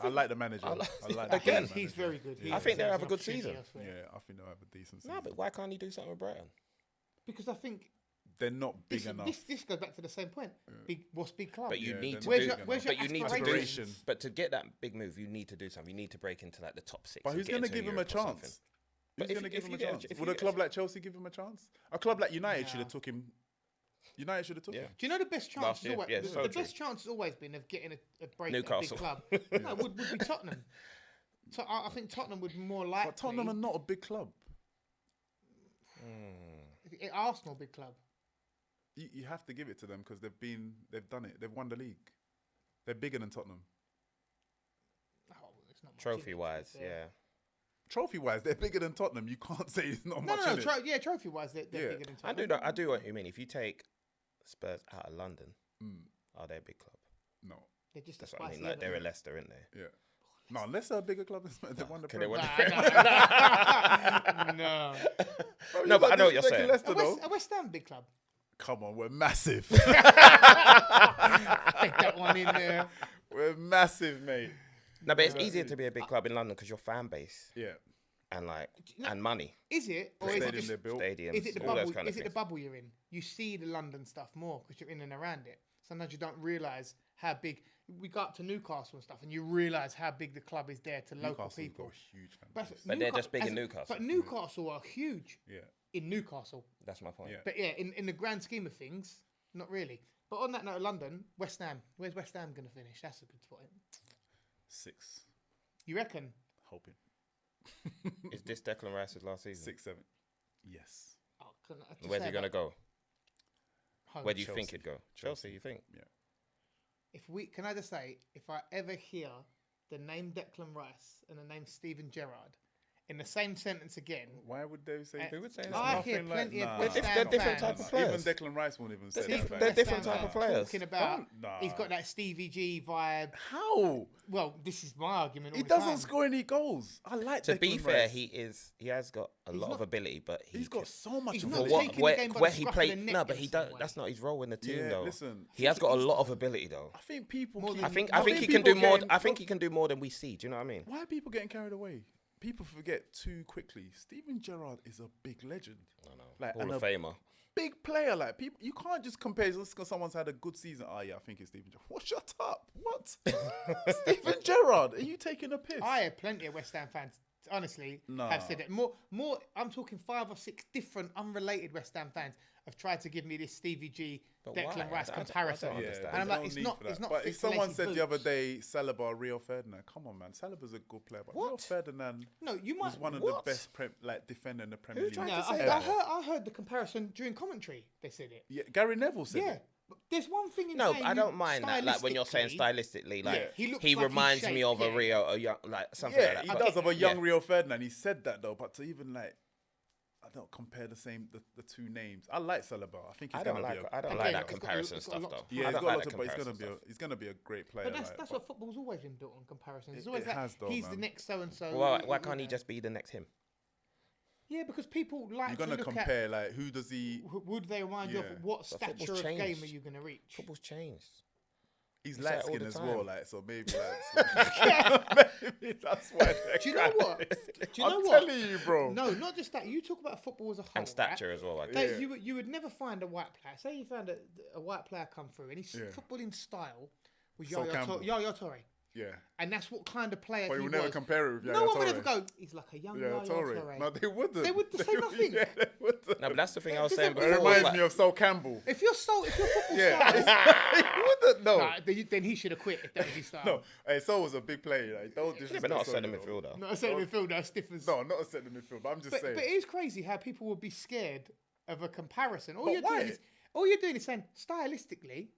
I like the manager. I like Again, the He's manager. very good. Yeah. I think they'll deserves have a an good opportunity season. elsewhere. Yeah, I think they'll have a decent season. No, but why can't he do something with Brighton? Because I think They're not big enough. this goes back to the same point. What's big club? But you Yeah, need they're to not Where's do. your- big where's enough. your But you need to do. aspirations? But to get that big move, you need to do something. You need to break into like the top 6. But and who's get going to into give him a Europe or something. chance? But Who's if going to you- give if him you a get- chance? if Would you a get- club like Chelsea give him a chance? A club like United should have Nah. took him. United should have took Yeah. him. Do you know the best chance? Last year, yeah, the so true. best chance has always been of getting a break Newcastle. at a big club. No, would be Tottenham. I think Tottenham would more likely. But Tottenham are not a big club. Arsenal big club. You have to give it to them because they've done it. They've won the league. They're bigger than Tottenham. Oh, it's not much, Trophy is it, wise, to be fair? yeah. Trophy wise, they're bigger than Tottenham. You can't say it's not No, much. no, in it. yeah, trophy wise, they're Yeah. bigger than I do Tottenham. know. I do what you mean. If you take Spurs out of London, Mm, are they a big club? no. They're just That's a what I spicy mean. Like they're a level. Leicester, aren't they? Yeah. No, unless they're a bigger club than Spurs, they won the Okay, they Premier won League. No. Bro, No, you're but not I know what you're disrespecting saying. Leicester, though. A West Ham big club. Come on, we're massive. Take that one in there. We're massive, mate. No, but it's easier to be a big club in London because your fan base Yeah. and like No. and money, Is it, or is it Stadium just they built. stadiums, is it the all those bubble? kind of Is it the things. bubble you're in? You see the London stuff more because you're in and around it. Sometimes you don't realise how big. We go up to Newcastle and stuff, and you realise how big the club is there to local Newcastle's people. got a huge fan But, base. But they're just big in Newcastle. But Newcastle are huge Yeah. in Newcastle. That's my point. Yeah. But yeah, in the grand scheme of things, not really. But on that note, of London, West Ham. Where's West Ham going to finish? That's a good point. 6. You reckon? Hoping. Is this Declan Rice's last season? 6, 7. Yes. Oh, Where's he gonna go? Home. Where do you Chelsea. think he'd go? Chelsea, you think? Yeah. Can I just say, if I ever hear the name Declan Rice and the name Steven Gerrard in the same sentence again. Why would they say? Who would say that? I hear plenty of West They're Ham different fans. type of players. Even Declan Rice won't even say that. They're West different Ham type of fans players. Talking about Nah. he's got that Stevie G vibe. How? Well, this is my argument. He all the doesn't time. score any goals. I like To Declan be fair, Rice. he has got a lot of ability, but He's got so much He's of not ability. taking the game by the he scruff of played. the neck No, but in he some does. way. That's not his role in the team, Yeah, though. listen. He has got a lot of ability, though. I think people. More keep- than- I think think he can do people more. getting- I think he can do more than we see. Do you know what I mean? Why are people getting carried away? People forget too quickly. Steven Gerrard is a big legend. I know. Like, Hall and of a Famer. big player. Like people, you can't just compare just because someone's had a good season. Oh yeah, I think it's Steven Gerrard. Well, shut up. What? Steven Gerrard? Are you taking a piss? I have plenty of West Ham fans. Honestly, Nah. have said it. More. I'm talking 5 or 6 different unrelated West Ham fans have tried to give me this Stevie G, But Declan why? Rice I don't comparison. understand. And I'm there's like, no it's need not. for that. It's not. But fit if for someone lazy said the other boots. day, Saliba, Rio Ferdinand, come on, man. Saliba's a good player, but Rio What? Ferdinand No, you might. was one of What? the best defender in the Premier League. tried No, to say I that? heard the comparison during commentary. They said it. Yeah, Gary Neville said Yeah. it. But there's one thing in No, saying I don't mind that. Like when you're saying stylistically, stylistically, like Yeah. He looks he like he's reminds me shaped, of a yeah. Rio, a young, like something Yeah, like that. he But- does of a young yeah. Rio Ferdinand. He said that though, but to even like, I don't compare the two names. I like Saliba. I think he's I don't gonna like. be. I don't Again, like that it's got- comparison it's got a stuff lot though. to- Yeah, I he's don't got like lots that of, but comparison stuff. he's gonna be a great player. But that's like, what football's always been built on comparisons. It's It- always it that has though, he's man. the next so and so. Why can't he just be the next him? Yeah, because people like you're to gonna look compare like who does he? at. Would they remind you Yeah. of what But stature football's of game changed. are you going to reach? Football's changed. He's It's like light all skinned the as time. well, like so maybe maybe that's why. Do you know what? Do you know I'm what? telling you, bro. No, not just that. You talk about football as a whole. And stature as well. I Right? guess. They- you would never find a white player. Say you found a white player come through and his Yeah. footballing style was Sol Campbell. Yaya Toure. Yeah, And that's what kind of player but he you would was. never compare it with Yaya No one would Toure. ever go, he's like a young Yaya Yaya Toure. Toure. No, they wouldn't. They would say nothing. Yeah, they wouldn't. No, but that's the thing I was Does saying that- before. It reminds like- me of Sol Campbell. If your football Yeah, style he wouldn't. No, Nah, then he should have quit if that was his style. no. Hey, Sol was a big player. Like, don't Yeah, disrespect but not a Sol, centre you know. midfielder. Not a centre midfielder, stiff as. No, not a centre midfielder. But I'm just saying. But it is crazy how people would be scared of a comparison. All But you're why? doing is saying stylistically,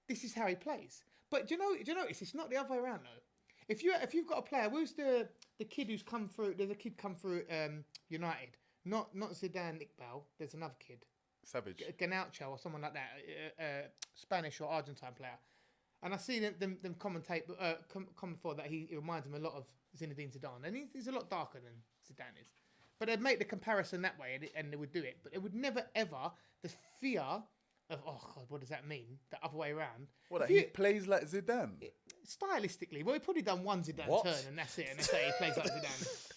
this is how he plays. But do you notice it's not the other way around though. If you've got a player, who's the kid who's come through? There's a kid come through United. Not Zidane Iqbal. There's another kid, Savage. Ganacho or someone like that, Spanish or Argentine player. And I see them commentate, comment for that he reminds him a lot of Zinedine Zidane, and he's a lot darker than Zidane is. But they'd make the comparison that way, and they would do it. But it would never ever the fear of God, what does that mean? The other way around. What? If He you- plays like Zidane. stylistically, well, he probably done one Zidane What? turn, and that's it. And they say he plays like Zidane.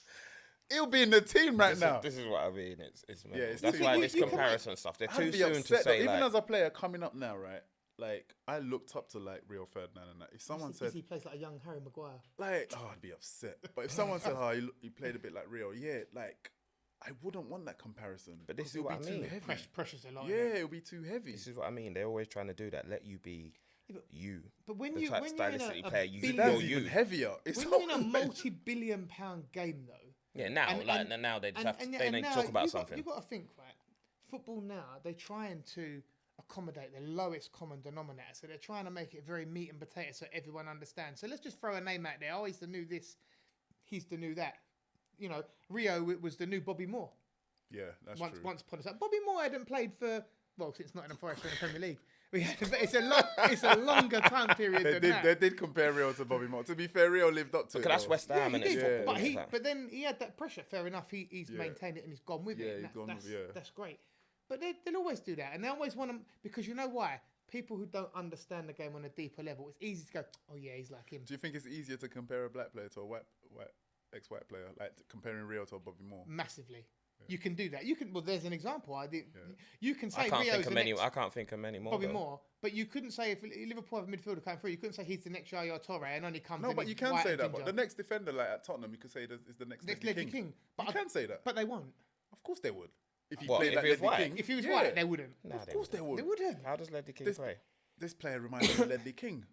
He'll be in the team right now. This is what I mean. It's mental. it's That's too- why you- this you can comparison stuff. They're I'd too be soon upset to though. say Even like. as a player coming up now, right? Like I looked up to like Rio Ferdinand and that. If someone said he plays like a young Harry Maguire. like, oh, I'd be upset. But if someone said, oh, he played a bit like Rio, yeah, like I wouldn't want that comparison. But this 'cause is it'll what be I mean. too heavy. Pressure's a lot. Yeah, innit? it'll be too heavy. This is what I mean. They're always trying to do that. Let you be you. But when The you type when you're in stylistically a player you- billion, That's you. even heavier. It's when you're in a always- multi-billion-pound game though. Yeah, now now they just have to, they need to talk about something. You've got to think, right? Football now, they're trying to accommodate the lowest common denominator. So they're trying to make it very meat and potato so everyone understands. So let's just throw a name out there. Oh, he's the new this, he's the new that. You know, Rio was the new Bobby Moore. Yeah, that's once true. once upon a time. Bobby Moore hadn't played for, well, since Nottingham Forest in the Premier League. It's a longer time period than that. They did compare Rio to Bobby Moore. To be fair, Rio lived up to it. Because that's though. West Ham he and it's did, football. but isn't it? but then he had that pressure. Fair enough. He's Yeah. maintained it and he's gone with Yeah, it. and he's gone that's, with- yeah. that's great. But they'll always do that, and they always want to, because you know why? People who don't understand the game on a deeper level, it's easy to go, oh yeah, he's like him. Do you think it's easier to compare a black player to a white ex-white player, like comparing Rio to a Bobby Moore? Massively. You can do that. You can. Well, there's an example. You can say I can't Rio's think of the many. next I can't think of many more. Bobby though. Moore, but you couldn't say if Liverpool have a midfielder coming through, you couldn't say he's the next Yaya Toure and only comes. No, in but his you can white say and that. But ginger. the next defender, like at Tottenham, you could say that is the next Next Ledley Ledley King. King. You can say that. But they won't. Of course they would. If he What, played if like he was Ledley white? King. If he was yeah. white, they wouldn't. Nah, Of course they They would. wouldn't. How does Ledley King This- play? This player reminds me of Ledley King.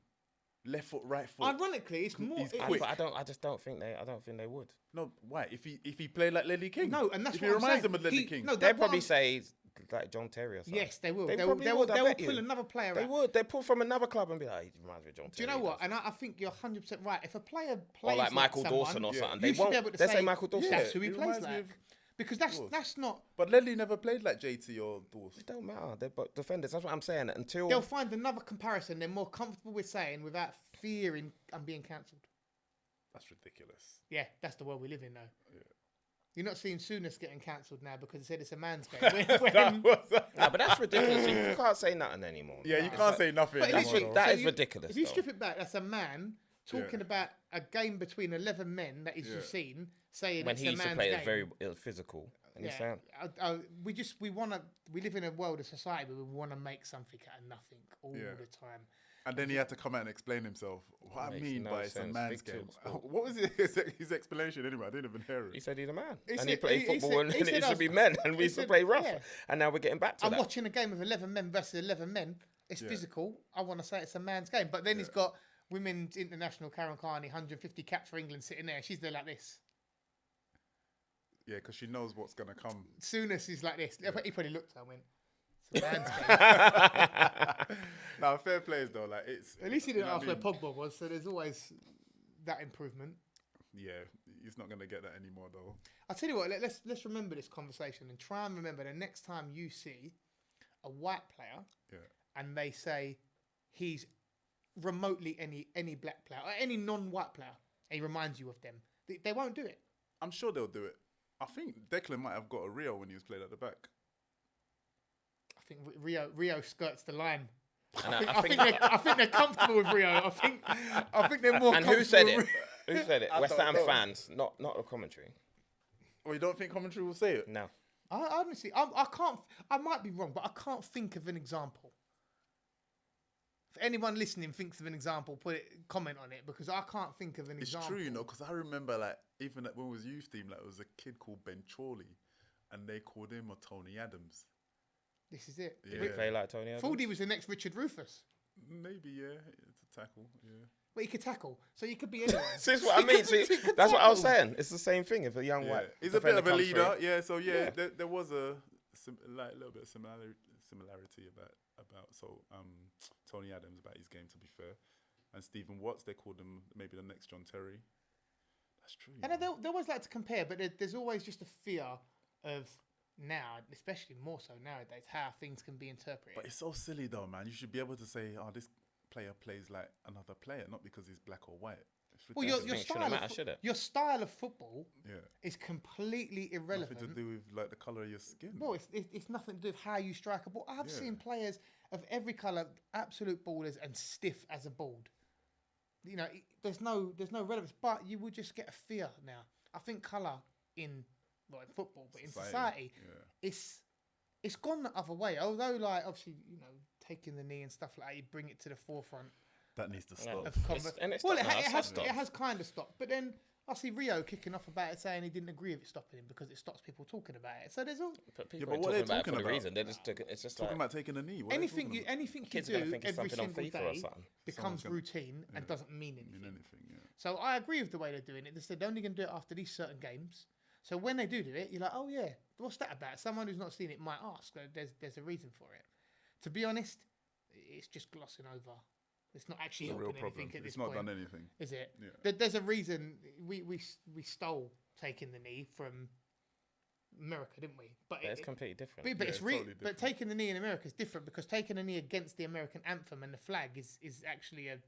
Left foot, right foot. Ironically, it's more. He's it- quick. But I just don't think they. I don't think they would. No, why? If he played like Ledley King. No, and that's if what he I'm reminds saying. them of Ledley King. No, They'd probably say like John Terry or something. Yes, they will. They They'll probably would, I bet pull you. another player They out. would. They pull from another club and be like, he reminds me of John Terry. Do you know what? And I think you're 100% right. If a player plays Or like Michael someone, Dawson or something. you They should won't. be able to They say Michael Dawson. That's who he it plays reminds me like. of- Because course. that's not. But Ledley never played like JT or Dawes. It don't matter. They're both defenders. That's what I'm saying. Until They'll find another comparison they're more comfortable with saying without fearing I'm being cancelled. That's ridiculous. Yeah, that's the world we live in now. Yeah. You're not seeing Souness getting cancelled now because he said it's a man's game. no, but that's ridiculous. You can't say nothing anymore. Yeah, you can't say nothing. But anymore, literally, though. That so is ridiculous, If you though. strip it back, that's a man talking about a game between 11 men that he's just seen, saying when it's he a used to man's play, game. it's very physical. And he's saying, we live in a world of society where we want to make something out of nothing all the time. And then he had to come out and explain himself. What I Makes mean no by it's a sense. man's Stick to game. the sport. What was his explanation anyway? I didn't even hear he it. said he's a man. He And said- he played he football said- and he it said used to us- be men and he we used to said- play rough. yeah. And now we're getting back to I'm that. watching a game of 11 men versus 11 men. It's physical. I want to say it's a man's game. But then he's got women's international Karen Carney, 150 caps for England sitting there. She's there like this. Yeah, because she knows what's going to come. Souness is like this. He probably looked at her and went, it's a man's game. Now, fair plays though. Like it's At least he you didn't know ask what where I mean? Pogba was, so there's always that improvement. Yeah, he's not going to get that anymore though. I'll tell you what, let's remember this conversation and try and remember the next time you see a white player and they say he's remotely any black player or any non-white player, and he reminds you of them. They won't do it. I'm sure they'll do it. I think Declan might have got a Rio when he was played at the back. I think Rio skirts the line. And I think they're comfortable with Rio. I think they're more. And comfortable who said with it? Who said it? I West don't Ham know. fans, not the commentary. Well, you don't think commentary will say it? No. I honestly, I can't. I might be wrong, but I can't think of an example. If anyone listening thinks of an example, comment on it because I can't think of an It's example. true, you know, because I remember like even when we was youth team, like there was a kid called Ben Chorley, and they called him a Tony Adams. This is it. Yeah. Did he play like Tony Adams? Fordy was the next Richard Rufus. Maybe to tackle. Yeah. But he could tackle, so you could be anyone. See, that's what I mean. See, He could that's what I was tackle. saying. It's the same thing. If a young white, He's a bit defender of a comes leader. through. Yeah. So Yeah. there was a little bit of similarity about Tony Adams about his game. To be fair, and Stephen Watts, they called him maybe the next John Terry. That's true. And they always like to compare, but there's always just a fear of now, especially more so nowadays, how things can be interpreted. But it's so silly though, man. You should be able to say, "Oh, this player plays like another player, not because he's black or white." It's well, ridiculous. your style of football Yeah. is completely irrelevant. Nothing to do with like the color of your skin. Well, it's nothing to do with how you strike a ball. I've seen players of every colour, absolute ballers, and stiff as a board. You know, there's no relevance, but you will just get a fear now. I think colour in football, but in society, it's gone the other way. Although, like obviously, you know, taking the knee and stuff like that, you bring it to the forefront That needs to stop. of conversation. Well, it has kind of stopped, but then I see Rio kicking off about it, saying he didn't agree with it stopping him because it stops people talking about it. So there's all But people but are what they're talking about it for talking the about- reason. They're just it's just Talking like about taking a knee. What are they anything talking you about? anything you kids are gonna do think it's every something on single FIFA or day something. becomes Someone's gonna- routine and doesn't mean anything. mean anything. Yeah. So I agree with the way they're doing it. They said they're only going to do it after these certain games. So when they do it, you're like, oh yeah, what's that about? Someone who's not seen it might ask. There's a reason for it. To be honest, it's just glossing over. It's not actually It's a real helping problem. anything at this It's not point. done anything. Is it? Yeah. There's a reason we stole taking the knee from America, didn't we? But it's completely different. But, Yeah, it's it's totally but different. taking the knee in America is different because taking a knee against the American anthem and the flag is actually a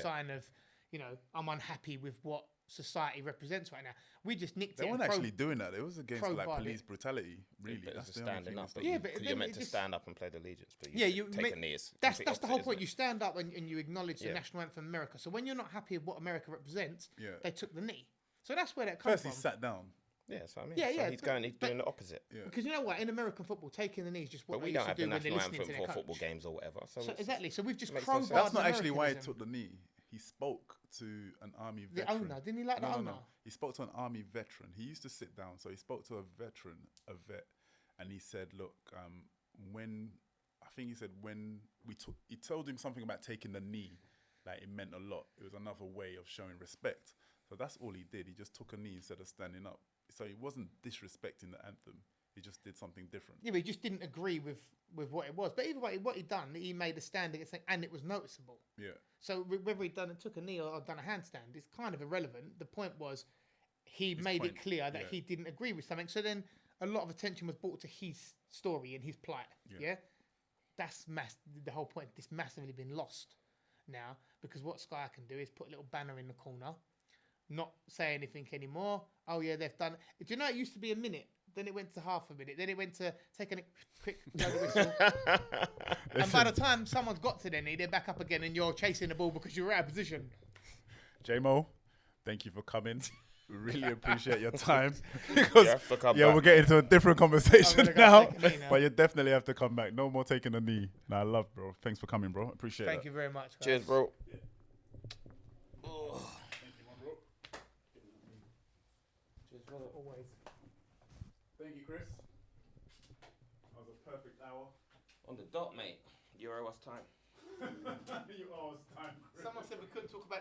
sign of, you know, I'm unhappy with what society represents right now. We just nicked They it. weren't and actually doing that. It was against like pro-vibe police it. brutality. Really, But that's it's the only standing thing. up. that's But Yeah, you, but you're then meant it to just- stand up and play the allegiance. But Yeah, you you take make- a knee. It's That's complete the whole opposite, point. isn't You stand up and you acknowledge the Yeah. national anthem of America. So when you're not happy with what America represents, Yeah. they took the knee. So that's where that comes First, he from. sat down. it? Yeah, that's what I mean. Yeah, So yeah, he's but- doing the opposite. Yeah. Because you know what, in American football, taking the knee is just what But they we used don't to have do the when they're national listening to anthem their for football coach. games or whatever. So it's- Exactly. So we've just makes no sense. crowbarred That's not actually why he Americanism. took the knee. He spoke to an army The veteran. owner, didn't he like the no, owner? No. He spoke to an army veteran. He used to sit down, so he spoke to a veteran, a vet, and he said, "Look, when I think he said when he told him something about taking the knee, like it meant a lot. It was another way of showing respect. So that's all he did. He just took a knee instead of standing up. So he wasn't disrespecting the anthem. He just did something different. Yeah, but he just didn't agree with what it was. But either way, what he done, he made a stand against it, and it was noticeable. Yeah. So whether he took a knee or done a handstand, it's kind of irrelevant. The point was, he made it clear that he didn't agree with something. So then a lot of attention was brought to his story and his plight. Yeah, that's the whole point. This massively been lost now, because what Sky can do is put a little banner in the corner, not say anything anymore. Oh yeah, they've done. Do you know it used to be a minute? Then it went to half a minute. Then it went to taking a quick blow the whistle. And by the time someone's got to their knee, they're back up again, and you're chasing the ball because you're out of position. J-Mo, thank you for coming. We really appreciate your time. Because, You have to come yeah, back. we'll get into a different conversation I'm gonna go now. take a knee now. But you definitely have to come back. No more taking a knee. Nah, I love, bro. Thanks for coming, bro. Appreciate it. Thank you very much. Guys. Cheers, bro. Always. Thank you, Chris. That was a perfect hour. On the dot, mate. You owe us time. You owe us time, Chris. Someone said we couldn't talk about the